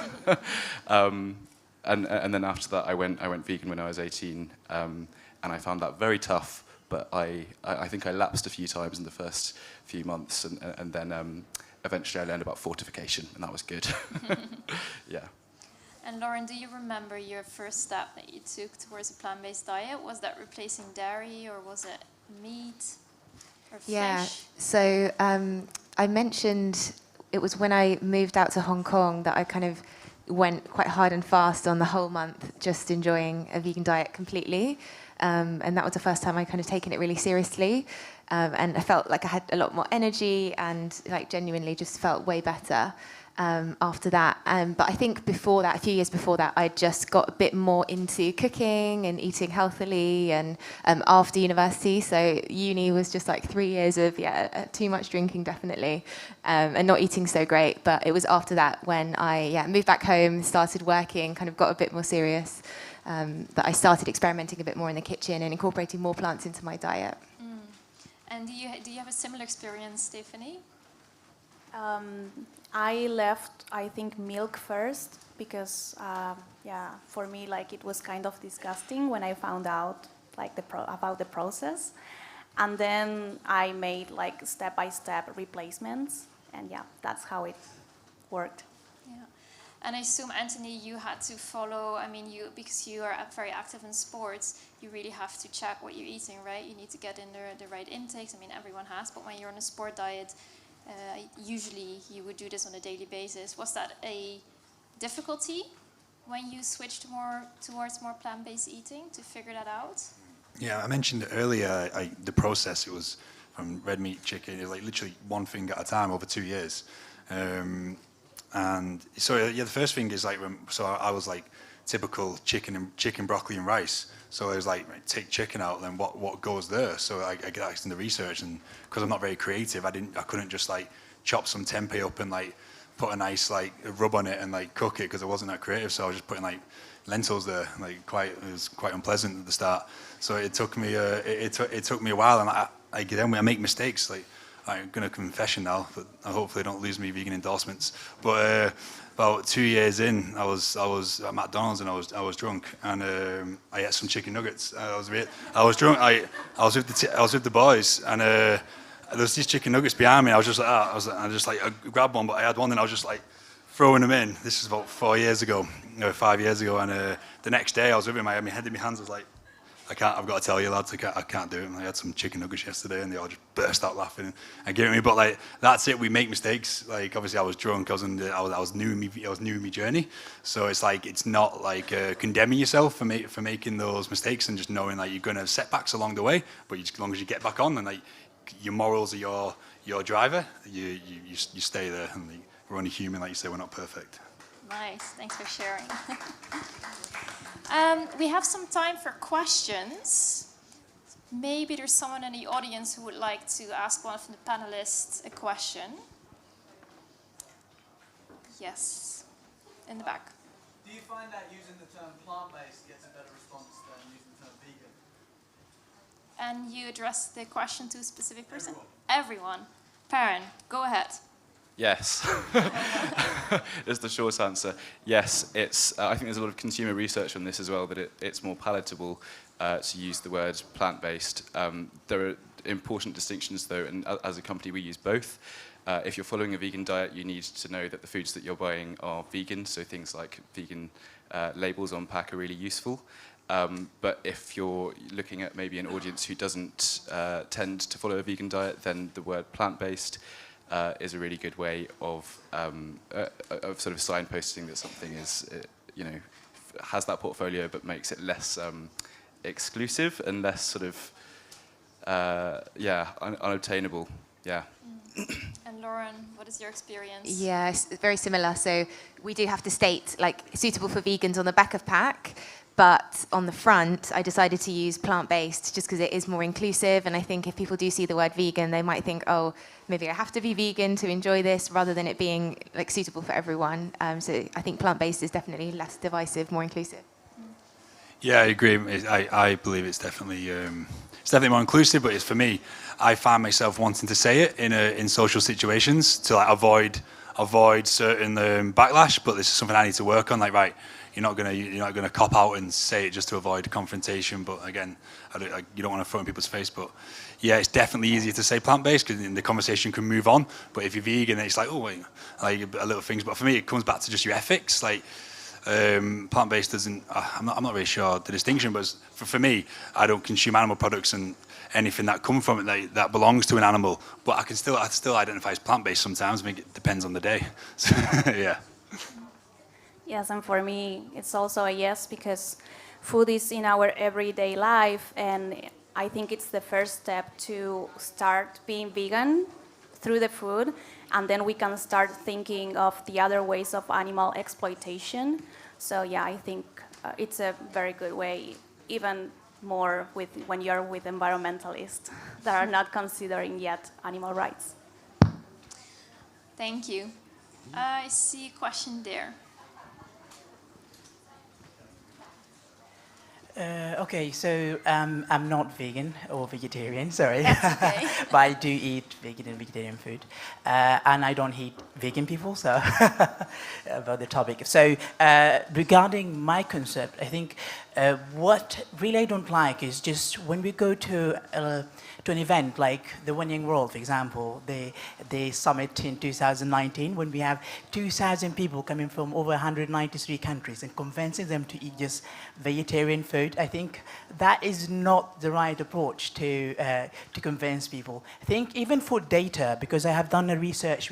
And then after that, I went vegan when I was 18, and I found that very tough. But I think I lapsed a few times in the first few months, and then eventually I learned about fortification, and that was good. Yeah. And Lauren, do you remember your first step that you took towards a plant-based diet? Was that replacing dairy, or was it meat or fish? Yeah, so I mentioned it was when I moved out to Hong Kong that I kind of went quite hard and fast on the whole month, just enjoying a vegan diet completely. And that was the first time I kind of taken it really seriously. And I felt like I had a lot more energy and like genuinely just felt way better after that. But I think before that, a few years before that, I just got a bit more into cooking and eating healthily and after university. So uni was just like 3 years of, too much drinking, definitely, and not eating so great. But it was after that when I moved back home, started working, kind of got a bit more serious, that I started experimenting a bit more in the kitchen and incorporating more plants into my diet. And do you have a similar experience, Stephanie? I left, I think, milk first because, for me, like it was kind of disgusting when I found out like about the process, and then I made like step-by-step replacements, and that's how it worked. Yeah, and I assume, Anthony, you had to follow. I mean, because you are very active in sports, you really have to check what you're eating, right? You need to get in the right intakes. I mean, everyone has, but when you're on a sport diet, usually you would do this on a daily basis. Was that a difficulty when you switched towards more plant-based eating to figure that out? Yeah, I mentioned earlier the process. It was from red meat, chicken, it was like literally one thing at a time over 2 years. And so the first thing is like, so I was like typical chicken, broccoli and rice. So I was like, take chicken out, then what goes there? So I get asked in the research, and because I'm not very creative, I couldn't just like chop some tempeh up and like put a nice like rub on it and like cook it, because I wasn't that creative. So I was just putting like lentils there, like it was quite unpleasant at the start. So it took me it took me a while, and I make mistakes. Like I'm gonna confession now, but hopefully I don't lose me vegan endorsements. But about 2 years in, I was at McDonald's and I was drunk, and I ate some chicken nuggets. I was drunk. I was with the boys, and there was these chicken nuggets behind me. I was just like, I grabbed one, but I had one, and I was just like throwing them in. This is about 5 years ago, and the next day I was with him. I had my head in my hands. I was like, I've got to tell you, lads, I can't do it. I had some chicken nuggets yesterday, and they all just burst out laughing and giving me. But like, that's it. We make mistakes. Like, obviously, I was drunk. I was new in my journey. So it's like, it's not like condemning yourself for making those mistakes, and just knowing like you're gonna have setbacks along the way. But as long as you get back on, and like your morals are your driver, you stay there, and we're only human, like you say, we're not perfect. Nice, thanks for sharing. We have some time for questions. Maybe there's someone in the audience who would like to ask one of the panelists a question. Yes, in the back. Do you find that using the term plant-based gets a better response than using the term vegan? And you address the question to a specific person? Everyone. Perrin, go ahead. Yes. Is the short answer. Yes, I think there's a lot of consumer research on this as well, that it's more palatable to use the word plant-based. There are important distinctions, though, and as a company we use both. If you're following a vegan diet, you need to know that the foods that you're buying are vegan, so things like vegan labels on pack are really useful. But if you're looking at maybe an audience who doesn't tend to follow a vegan diet, then the word plant-based is a really good way of sort of signposting that something is, has that portfolio, but makes it less exclusive and less sort of, unobtainable. Yeah. And Lauren, what is your experience? Yes, very similar. So we do have to state, like, suitable for vegans on the back of pack. But on the front, I decided to use plant-based just because it is more inclusive. And I think if people do see the word vegan, they might think, oh, maybe I have to be vegan to enjoy this, rather than it being like suitable for everyone. So I think plant-based is definitely less divisive, more inclusive. Yeah, I agree. I believe it's definitely more inclusive. But it's, for me, I find myself wanting to say it in social situations to like avoid certain backlash. But this is something I need to work on. Like, right. You're not gonna cop out and say it just to avoid confrontation. But again, you don't want to throw in people's face. But yeah, it's definitely easier to say plant-based because the conversation can move on. But if you're vegan, it's like, oh wait, like a little things. But for me, it comes back to just your ethics. Like plant-based doesn't. I'm not really sure the distinction. But for me, I don't consume animal products and anything that come from it that belongs to an animal. But I still identify as plant-based sometimes. I mean, it depends on the day. So, yeah. Yes, and for me, it's also a yes, because food is in our everyday life, and I think it's the first step to start being vegan through the food, and then we can start thinking of the other ways of animal exploitation. So yeah, I think it's a very good way, even more when you're with environmentalists that are not considering yet animal rights. Thank you. I see a question there. Okay, so I'm not vegan or vegetarian, sorry. That's okay. But I do eat vegan and vegetarian food. And I don't hate vegan people, so about the topic. So regarding my concept, I think what really I don't like is just when we go to an event like the One Young World, for example, the summit in 2019, when we have 2,000 people coming from over 193 countries and convincing them to eat just vegetarian food, I think that is not the right approach to convince people. I think even for data, because I have done a research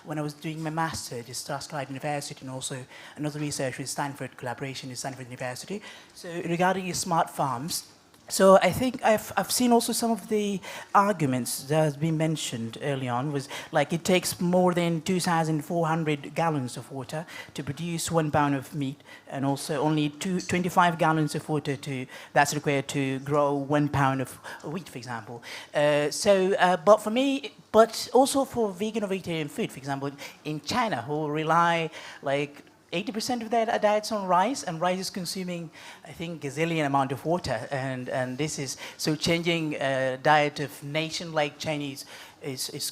when I was doing my master at Strathclyde University, and also another research with Stanford, collaboration with Stanford University. So regarding smart farms, so I think I've seen also some of the arguments that has been mentioned early on was like it takes more than 2,400 gallons of water to produce 1 pound of meat, and also only 25 gallons of water that's required to grow 1 pound of wheat, for example. But for me, but also for vegan or vegetarian food, for example, in China, who rely like 80% of their diet's on rice, and rice is consuming, I think, gazillion amount of water, and this is so changing diet of nation like Chinese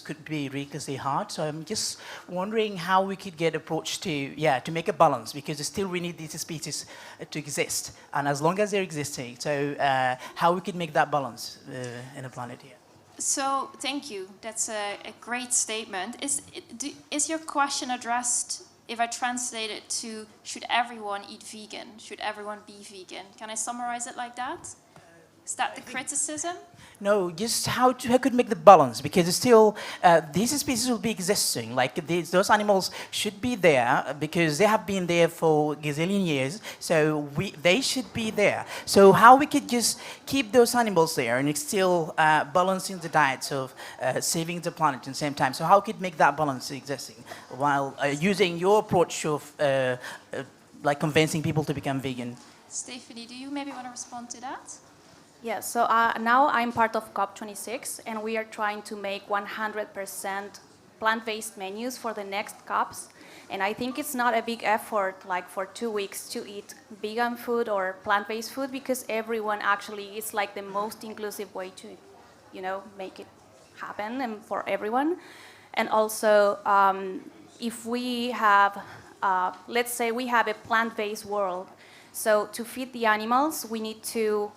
could be ridiculously hard. So I'm just wondering how we could get approach to make a balance, because still we need these species to exist, and as long as they're existing, so how we could make that balance in a planet here. So thank you. That's a great statement. Is your question addressed? If I translate it to, should everyone eat vegan? Should everyone be vegan? Can I summarize it like that? Is that the criticism? know just how could make the balance, because it's still these species will be existing. Like those animals should be there because they have been there for gazillion years. So they should be there. So how we could just keep those animals there and it's still balancing the diets of saving the planet at the same time. So how could make that balance existing while using your approach of like convincing people to become vegan? Stephanie, do you maybe want to respond to that? Yeah, so now I'm part of COP26, and we are trying to make 100% plant-based menus for the next COPs. And I think it's not a big effort, like for 2 weeks, to eat vegan food or plant-based food, because everyone actually is like the most inclusive way to, make it happen and for everyone. And also, if we have, let's say we have a plant-based world, so to feed the animals, we need to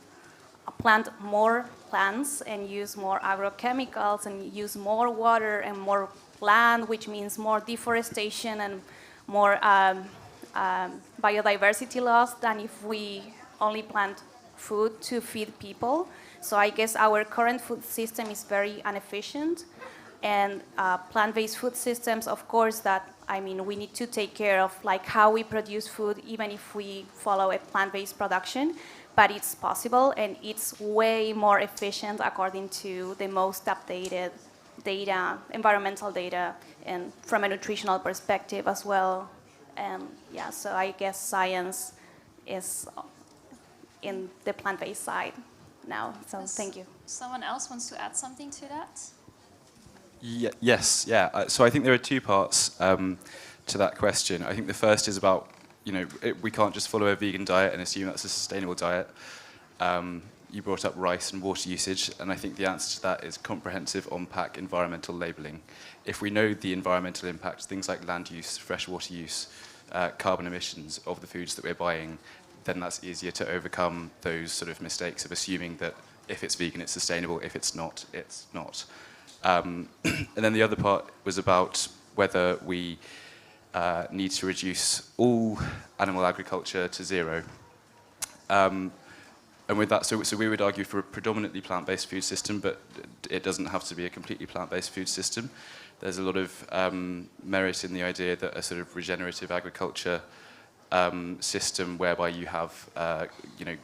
plant more plants and use more agrochemicals and use more water and more land, which means more deforestation and more biodiversity loss than if we only plant food to feed people. So I guess our current food system is very inefficient. And plant-based food systems, of course, we need to take care of like how we produce food, even if we follow a plant-based production. But it's possible, and it's way more efficient according to the most updated data, environmental data, and from a nutritional perspective as well. And yeah, so I guess science is in the plant-based side now. So thank you. Someone else wants to add something to that? Yes. So I think there are two parts to that question. I think the first is about, we can't just follow a vegan diet and assume that's a sustainable diet. You brought up rice and water usage, and I think the answer to that is comprehensive on-pack environmental labelling. If we know the environmental impacts, things like land use, fresh water use, carbon emissions of the foods that we're buying, then that's easier to overcome those sort of mistakes of assuming that if it's vegan, it's sustainable. If it's not, it's not. And then the other part was about whether we need to reduce all animal agriculture to zero. And with that, so we would argue for a predominantly plant-based food system, but it doesn't have to be a completely plant-based food system. There's a lot of merit in the idea that a sort of regenerative agriculture system whereby you have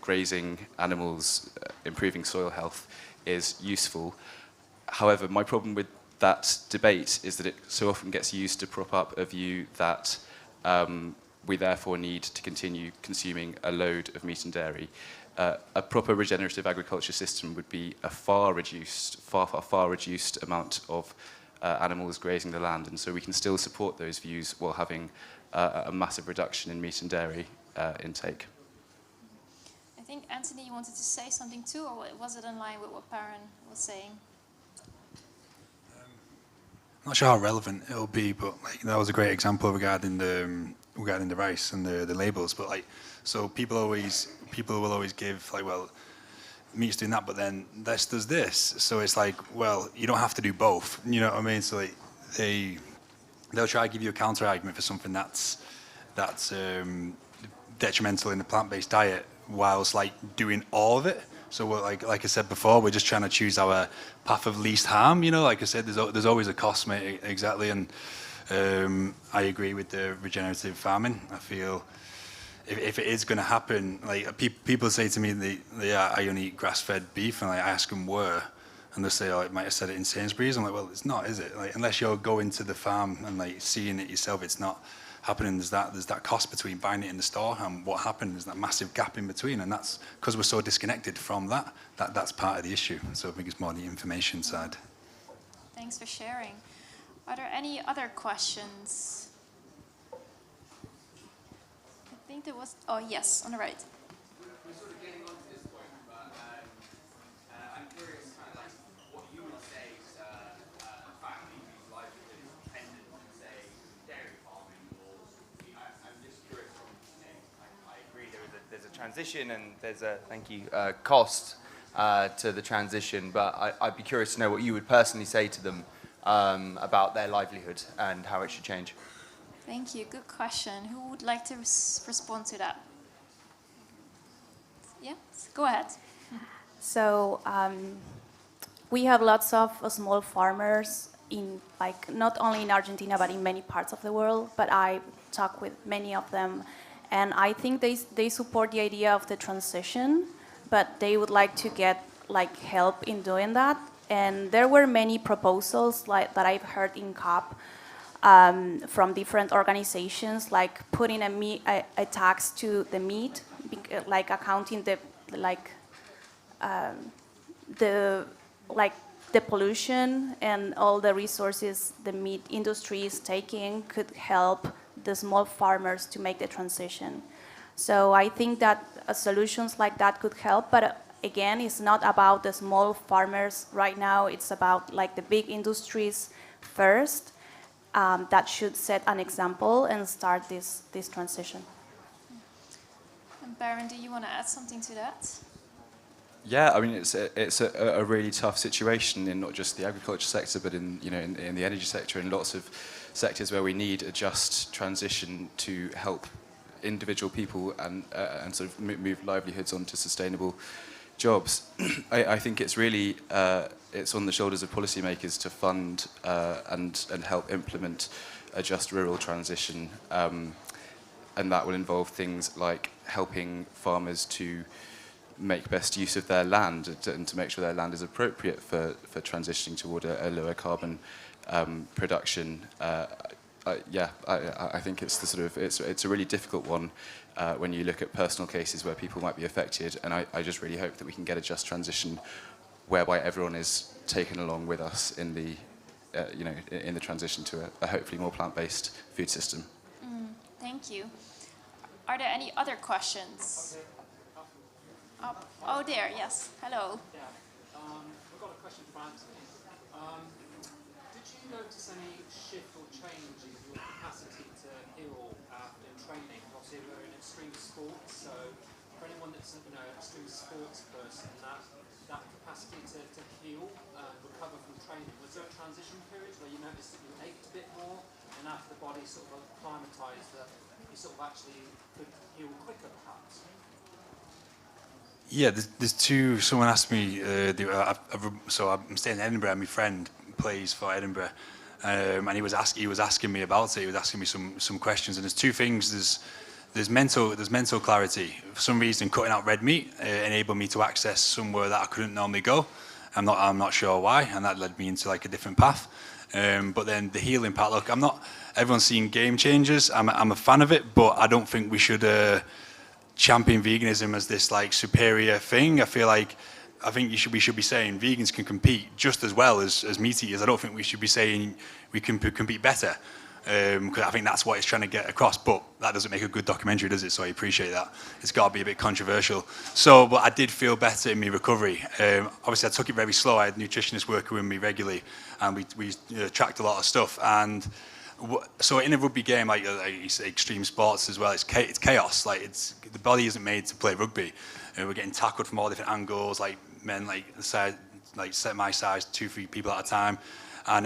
grazing animals, improving soil health is useful. However, my problem with that debate is that it so often gets used to prop up a view that we therefore need to continue consuming a load of meat and dairy. A proper regenerative agriculture system would be a far reduced amount of animals grazing the land, and so we can still support those views while having a massive reduction in meat and dairy intake. I think, Anthony, you wanted to say something too, or was it in line with what Perrin was saying? I'm not sure how relevant it'll be, but that was a great example regarding the rice and the labels. But so people will always give meat's doing that, but then this does this. So it's you don't have to do both. You know what I mean? So they'll try to give you a counter argument for something that's detrimental in the plant-based diet, whilst doing all of it. So like I said before, we're just trying to choose our path of least harm. Like I said, there's always a cost, mate, exactly. And I agree with the regenerative farming. I feel if it is going to happen, people say to me, I only eat grass-fed beef, and I ask them where, and they say, it might have said it in Sainsbury's. I'm like, well, it's not, is it? Unless you're going to the farm and seeing it yourself, it's not happening. There's that cost between buying it in the store and what happened. There's that massive gap in between, and that's because we're so disconnected from that's part of the issue. So I think it's more the information side. Thanks for sharing. Are there any other questions? I think there was, yes, on the right. We're sort of getting onto this point, but I'm curious what you would say to a family whose livelihood is dependent on, say, dairy farming, or I'm just curious from, I agree there's a transition and there's a, cost to the transition, but I'd be curious to know what you would personally say to them about their livelihood and how it should change. Thank you. Good question. Who would like to respond to that? Yeah, go ahead. So we have lots of small farmers in, like, not only in Argentina but in many parts of the world. But I talk with many of them, and I think they support the idea of the transition, but they would like to get like help in doing that. And there were many proposals like that I've heard in COP from different organizations, like putting a tax to the meat, like accounting the pollution and all the resources the meat industry is taking could help the small farmers to make the transition. So I think that solutions like that could help, but again, it's not about the small farmers right now. It's about like the big industries first that should set an example and start this transition. And Baron, do you want to add something to that? Yeah, I mean it's a really tough situation in not just the agriculture sector, but in in the energy sector and lots of sectors where we need a just transition to help individual people and sort of move livelihoods onto sustainable jobs. I think it's really it's on the shoulders of policymakers to fund and help implement a just rural transition, and that will involve things like helping farmers to make best use of their land and to make sure their land is appropriate for transitioning toward a lower carbon production. I think it's the sort of it's a really difficult one when you look at personal cases where people might be affected, and I just really hope that we can get a just transition whereby everyone is taken along with us in the in the transition to a hopefully more plant-based food system. Thank you. Are there any other questions? Oh, there, yes. Hello. Yeah, I've got a question for Anthony. Did you notice any shift or change in your capacity to heal in training? Obviously, we're in extreme sports, so for anyone that's an extreme sports person, that capacity to heal and recover from training, was there a transition period where you noticed that you ached a bit more, and after the body sort of acclimatized, that you sort of actually could heal quicker, perhaps? Yeah, there's two. Someone asked me. So I'm staying in Edinburgh. And my friend plays for Edinburgh, and he was asking me about it. He was asking me some questions. And there's two things. There's mental clarity. For some reason, cutting out red meat enabled me to access somewhere that I couldn't normally go. I'm not sure why, and that led me into like a different path. But then the healing part. Look, everyone's seen Game Changers. I'm a fan of it, but I don't think we should champion veganism as this like superior thing. I think we should be saying vegans can compete just as well as meat eaters. I don't think we should be saying we can compete better, because I think that's what it's trying to get across. But that doesn't make a good documentary, does it? So I appreciate that. It's got to be a bit controversial. But I did feel better in my recovery. Obviously, I took it very slow. I had nutritionists working with me regularly, and we tracked a lot of stuff. And so in a rugby game, like extreme sports as well, it's chaos. Like the body isn't made to play rugby. We're getting tackled from all different angles, like men like the size, like set my size, 2-3 people at a time, and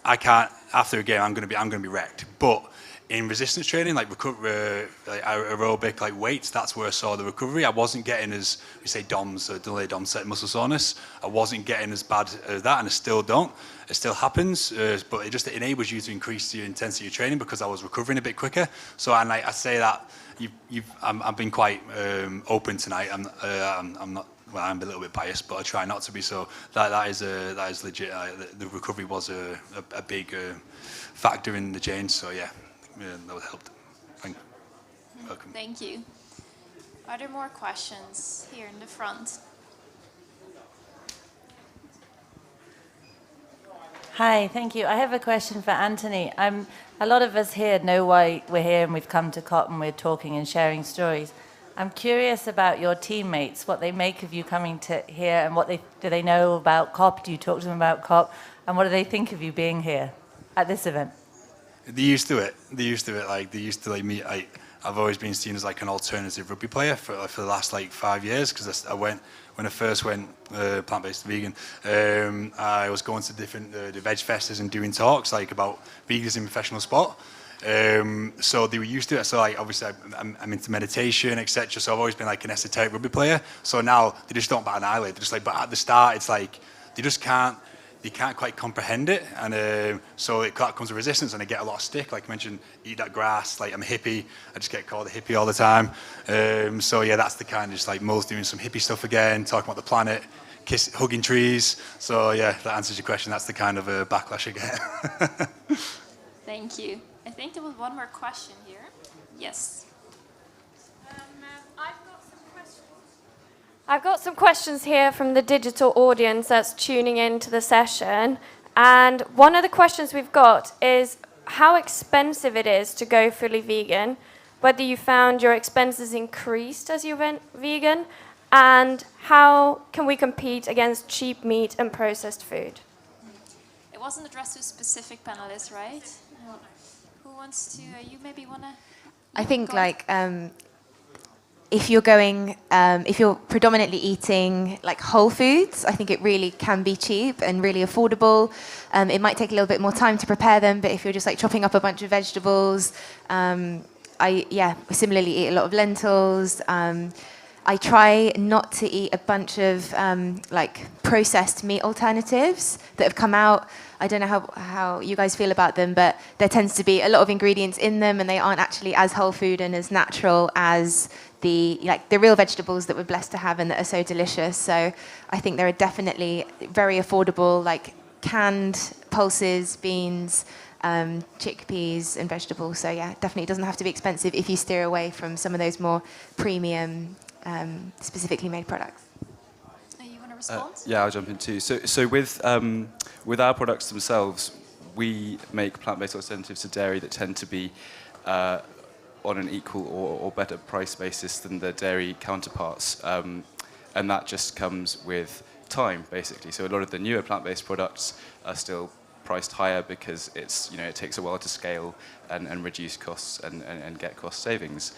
I can't. After a game, I'm gonna be wrecked. But in resistance training, like aerobic, like weights, that's where I saw the recovery. I wasn't getting as we say DOMS, delayed onset muscle soreness. I wasn't getting as bad as that, and I still don't. It still happens, but it enables you to increase your intensity of training because I was recovering a bit quicker. So, and I say that I've been quite open tonight. I'm not. Well, I'm a little bit biased, but I try not to be. So that is legit. The recovery was a big factor in the change. So yeah, that would help. Thank you. Welcome. Thank you. Are there more questions here in the front? Hi, thank you. I have a question for Anthony. A lot of us here know why we're here and we've come to COP and we're talking and sharing stories. I'm curious about your teammates, what they make of you coming to here, and do they know about COP? Do you talk to them about COP? And what do they think of you being here at this event? They used to it. Like they used to like me. I've always been seen as like an alternative rugby player for the last like 5 years, because when I first went plant-based vegan, I was going to different the veg festivals and doing talks like about veganism in professional sport. So they were used to it. So like obviously I'm into meditation, etc. So I've always been like an esoteric rugby player. So now they just don't bat an eyelid. They're just like, but at the start it's like you just can't quite comprehend it, and so it comes with resistance, and I get a lot of stick. Like I mentioned, eat that grass. Like I'm a hippie, I just get called a hippie all the time. So yeah, that's the kind of just like Mo's doing some hippie stuff again, talking about the planet, hugging trees. So yeah, that answers your question. That's the kind of backlash I get. Thank you. I think there was one more question here. Yes. I've got some questions here from the digital audience that's tuning in to the session. And one of the questions we've got is how expensive it is to go fully vegan, whether you found your expenses increased as you went vegan, and how can we compete against cheap meat and processed food? It wasn't addressed to specific panelists, right? Who wants to, you maybe want to? I think like if you're predominantly eating like whole foods, I think it really can be cheap and really affordable. It might take a little bit more time to prepare them, but if you're just like chopping up a bunch of vegetables, I similarly eat a lot of lentils. I try not to eat a bunch of like processed meat alternatives that have come out. I don't know how you guys feel about them, but there tends to be a lot of ingredients in them, and they aren't actually as whole food and as natural as the real vegetables that we're blessed to have and that are so delicious. So I think there are definitely very affordable like canned pulses, beans, chickpeas and vegetables. So yeah, definitely doesn't have to be expensive if you steer away from some of those more premium specifically made products. You want to respond? Yeah, I'll jump in too. So with our products themselves, we make plant-based alternatives to dairy that tend to be on an equal or better price basis than the dairy counterparts, and that just comes with time, basically. So a lot of the newer plant-based products are still priced higher because it's it takes a while to scale and reduce costs and get cost savings.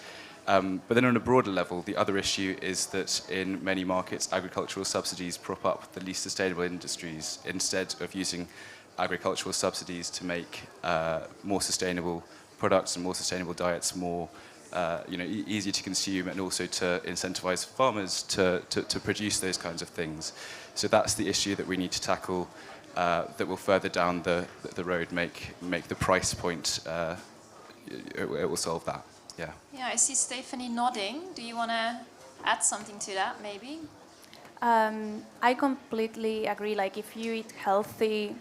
But then on a broader level, the other issue is that in many markets, agricultural subsidies prop up the least sustainable industries instead of using agricultural subsidies to make more sustainable products and more sustainable diets more easier to consume, and also to incentivize farmers to produce those kinds of things. So that's the issue that we need to tackle, that will further down the road make the price point, it will solve that. Yeah. Yeah, I see Stephanie nodding. Do you want to add something to that, maybe? I completely agree. Like, if you eat healthy,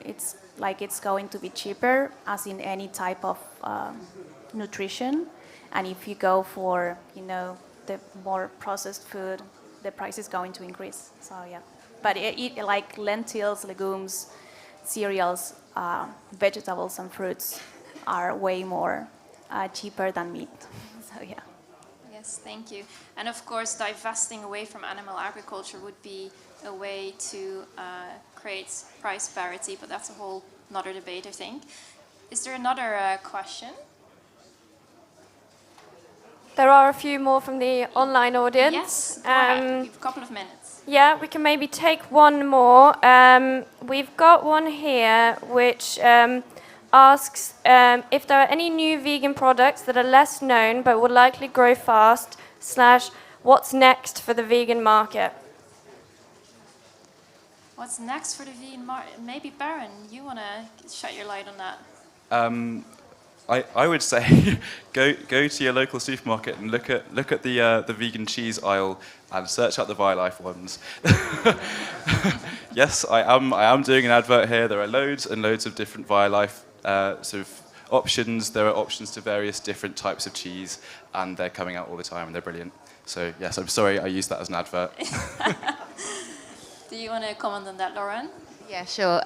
it's going to be cheaper, as in any type of nutrition. And if you go for, the more processed food, the price is going to increase. So yeah, but eat like lentils, legumes, cereals, vegetables, and fruits are way more cheaper than meat. So yeah. Yes, thank you. And of course, divesting away from animal agriculture would be a way to create price parity, but that's a whole another debate, I think. Is there another question? There are a few more from the online audience. Yes, go ahead. We have a couple of minutes. Yeah, we can maybe take one more. We've got one here which asks if there are any new vegan products that are less known but will likely grow fast, / what's next for the vegan market? What's next for the vegan market? Maybe Baron, you want to shed your light on that? I would say go to your local supermarket and look at the vegan cheese aisle and search out the Violife ones. Yes, I am doing an advert here. There are loads and loads of different Violife sort of options. There are options to various different types of cheese, and they're coming out all the time, and they're brilliant. So yes, I'm sorry I used that as an advert. Do you want to comment on that, Lauren? Yeah, sure.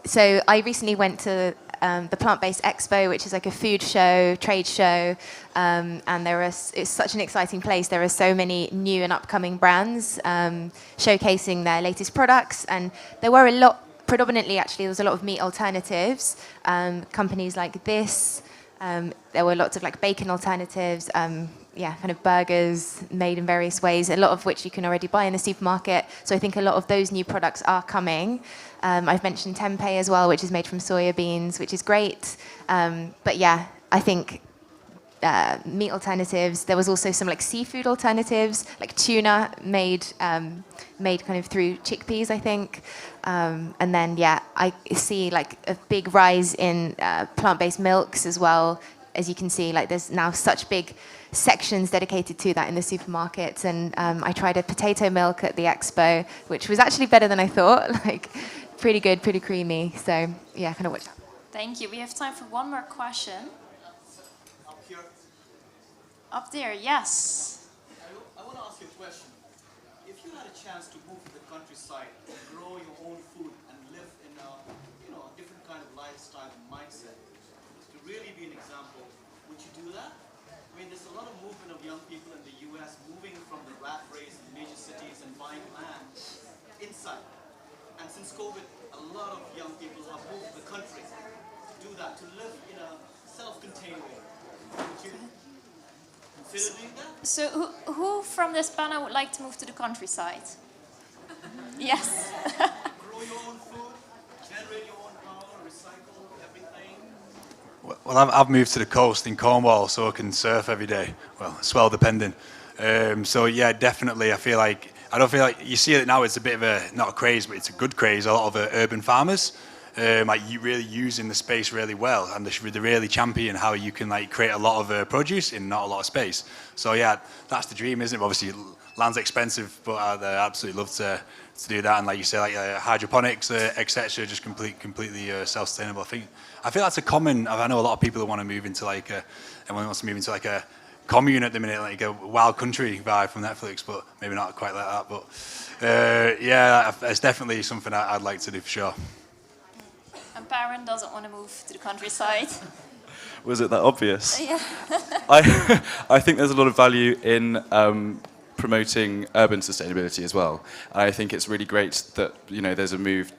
So I recently went to the Plantbased Expo, which is like a food show, trade show, and it's such an exciting place. There are so many new and upcoming brands showcasing their latest products, and there were predominantly actually, there was a lot of meat alternatives, companies like this. There were lots of like bacon alternatives, kind of burgers made in various ways, a lot of which you can already buy in the supermarket. So I think a lot of those new products are coming. I've mentioned tempeh as well, which is made from soya beans, which is great. But yeah, I think meat alternatives. There was also some like seafood alternatives, like tuna made made kind of through chickpeas, I think. And then, yeah, I see like a big rise in plant-based milks as well. As you can see, like there's now such big sections dedicated to that in the supermarkets. And I tried a potato milk at the expo, which was actually better than I thought. Like, pretty good, pretty creamy. So, yeah, kind of watch out. Thank you. We have time for one more question. Up here. Up there, yes. I want to ask you a question. If you had a chance to move to the countryside, grow your own food, and live in a different kind of lifestyle and mindset, to really be an example, would you do that? I mean, there's a lot of movement of young people in the US moving from the rat race in major cities and buying land inside. And since COVID, a lot of young people have moved to the country to do that, to live in a self-contained way. Would you consider doing that? So who from this panel would like to move to the countryside? Yes. Grow your own food, generate your own power, recycle everything. Well, I've moved to the coast in Cornwall, so I can surf every day. Well, swell depending. So yeah, definitely. I don't feel like you see it now. It's a bit of not a craze, but it's a good craze. A lot of urban farmers, like you really using the space really well, and they really champion how you can like create a lot of produce in not a lot of space. So yeah, that's the dream, isn't it? Obviously, land's expensive, but I'd absolutely love to do that. And like you say, like hydroponics, etc., just completely self-sustainable. I feel that's a common. I know a lot of people who want to move into like everyone wants to move into like a commune at the minute, like a Wild Country vibe from Netflix, but maybe not quite like that. But yeah, it's definitely something I'd like to do for sure. And Baron doesn't want to move to the countryside. Was it that obvious? Yeah. I think there's a lot of value in promoting urban sustainability as well. I think it's really great that there's a move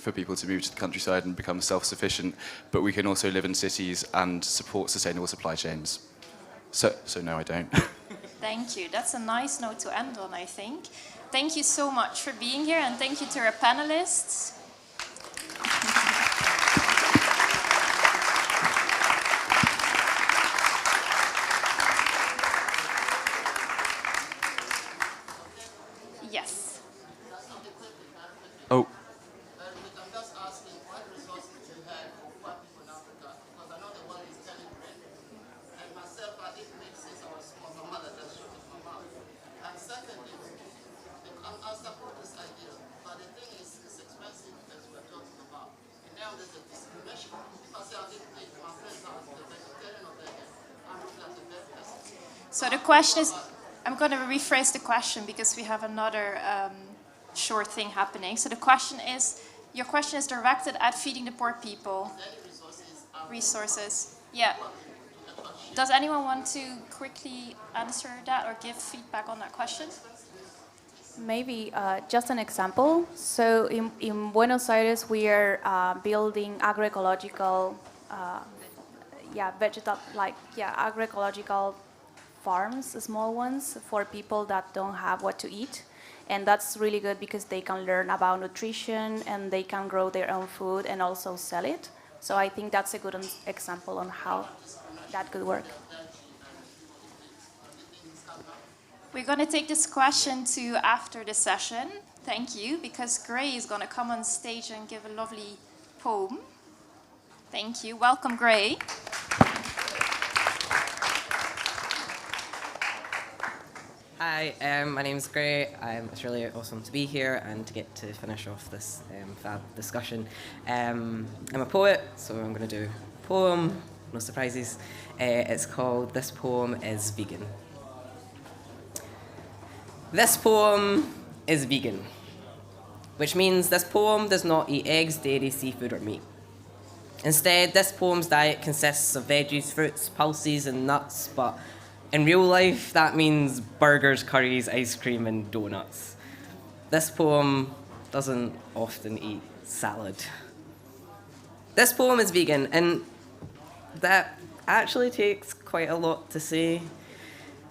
for people to move to the countryside and become self-sufficient, but we can also live in cities and support sustainable supply chains. So no, I don't. Thank you. That's a nice note to end on, I think. Thank you so much for being here, and thank you to our panelists. Yes. Oh. So the question is, I'm going to rephrase the question because we have another short thing happening. So the question is, your question is directed at feeding the poor people. Resources. Yeah. Does anyone want to quickly answer that or give feedback on that question? Maybe just an example. So in Buenos Aires, we are building agroecological, agroecological farms, small ones, for people that don't have what to eat. And that's really good because they can learn about nutrition and they can grow their own food and also sell it. So I think that's a good example on how that could work. We're going to take this question to after the session. Thank you, because Gray is going to come on stage and give a lovely poem. Thank you. Welcome, Gray. Hi, my name's Gray. It's really awesome to be here and to get to finish off this fab discussion. I'm a poet, so I'm going to do a poem, no surprises. It's called This Poem is Vegan. This poem is vegan, which means this poem does not eat eggs, dairy, seafood, or meat. Instead, this poem's diet consists of veggies, fruits, pulses, and nuts, but in real life, that means burgers, curries, ice cream, and donuts. This poem doesn't often eat salad. This poem is vegan, and that actually takes quite a lot to say.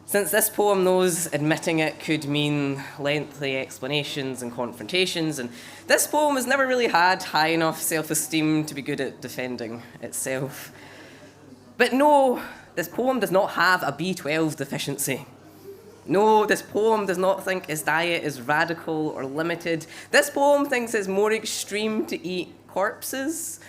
Since this poem knows admitting it could mean lengthy explanations and confrontations, and this poem has never really had high enough self-esteem to be good at defending itself. But no, this poem does not have a B12 deficiency. No, this poem does not think his diet is radical or limited. This poem thinks it's more extreme to eat corpses.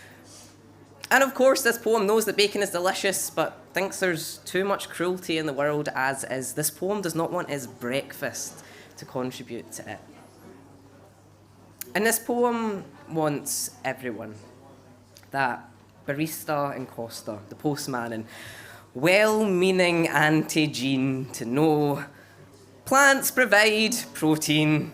And of course, this poem knows that bacon is delicious, but thinks there's too much cruelty in the world as is. This poem does not want his breakfast to contribute to it. And this poem wants everyone. That barista in Costa, the postman, and well-meaning Auntie Jean to know plants provide protein.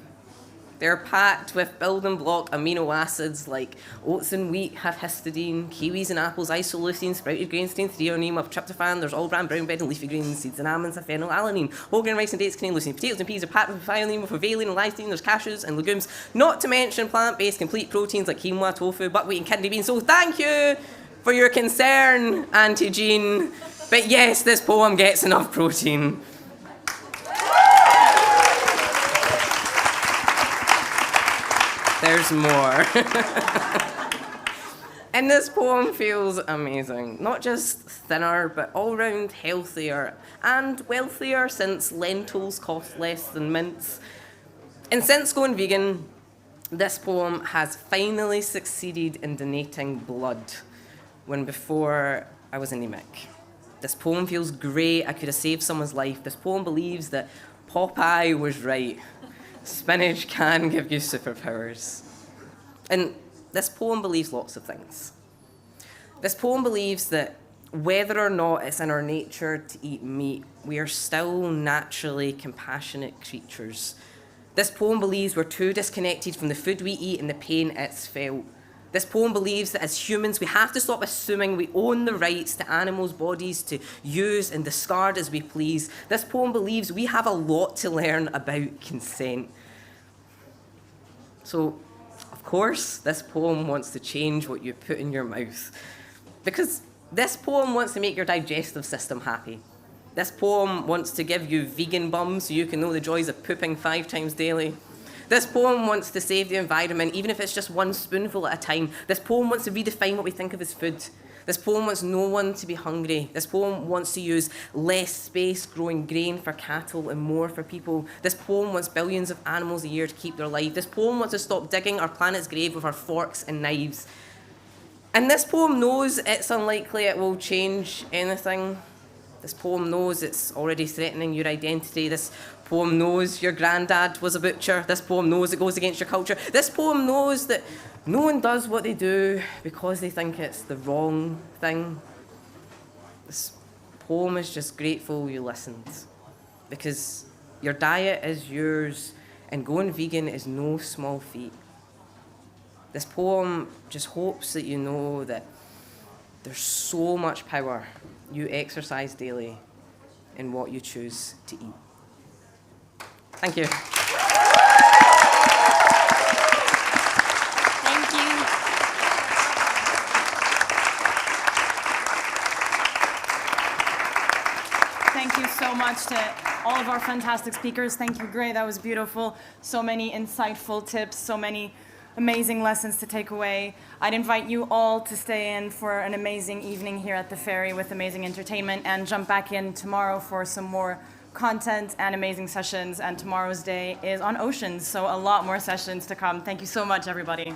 They're packed with building block amino acids like oats and wheat have histidine, kiwis and apples isoleucine, sprouted grains contain threonine, of tryptophan, there's all bran brown bread and leafy greens, seeds and almonds have phenylalanine, whole grain rice and dates contain leucine, potatoes and peas are packed with methionine, with valine and lysine, there's cashews and legumes, not to mention plant-based complete proteins like quinoa, tofu, buckwheat and kidney beans. So thank you for your concern, Auntie Jean. But yes, this poem gets enough protein. There's more. And this poem feels amazing. Not just thinner, but all round healthier and wealthier since lentils cost less than mince. And since going vegan, this poem has finally succeeded in donating blood when before I was anemic. This poem feels great. I could have saved someone's life. This poem believes that Popeye was right. Spinach can give you superpowers. And this poem believes lots of things. This poem believes that whether or not it's in our nature to eat meat, we are still naturally compassionate creatures. This poem believes we're too disconnected from the food we eat and the pain it's felt. This poem believes that as humans, we have to stop assuming we own the rights to animals' bodies to use and discard as we please. This poem believes we have a lot to learn about consent. So, of course, this poem wants to change what you put in your mouth. Because this poem wants to make your digestive system happy. This poem wants to give you vegan bums so you can know the joys of pooping 5 times daily. This poem wants to save the environment, even if it's just one spoonful at a time. This poem wants to redefine what we think of as food. This poem wants no one to be hungry. This poem wants to use less space growing grain for cattle and more for people. This poem wants billions of animals a year to keep their life. This poem wants to stop digging our planet's grave with our forks and knives. And this poem knows it's unlikely it will change anything. This poem knows it's already threatening your identity. This poem knows your granddad was a butcher. This poem knows it goes against your culture. This poem knows that no one does what they do because they think it's the wrong thing. This poem is just grateful you listened, because your diet is yours and going vegan is no small feat. This poem just hopes that you know that there's so much power you exercise daily in what you choose to eat. Thank you. Thank you. Thank you so much to all of our fantastic speakers. Thank you, Gray. That was beautiful. So many insightful tips, so many amazing lessons to take away. I'd invite you all to stay in for an amazing evening here at the Ferry with amazing entertainment, and jump back in tomorrow for some more content and amazing sessions. And tomorrow's day is on oceans, so a lot more sessions to come. Thank you so much, everybody.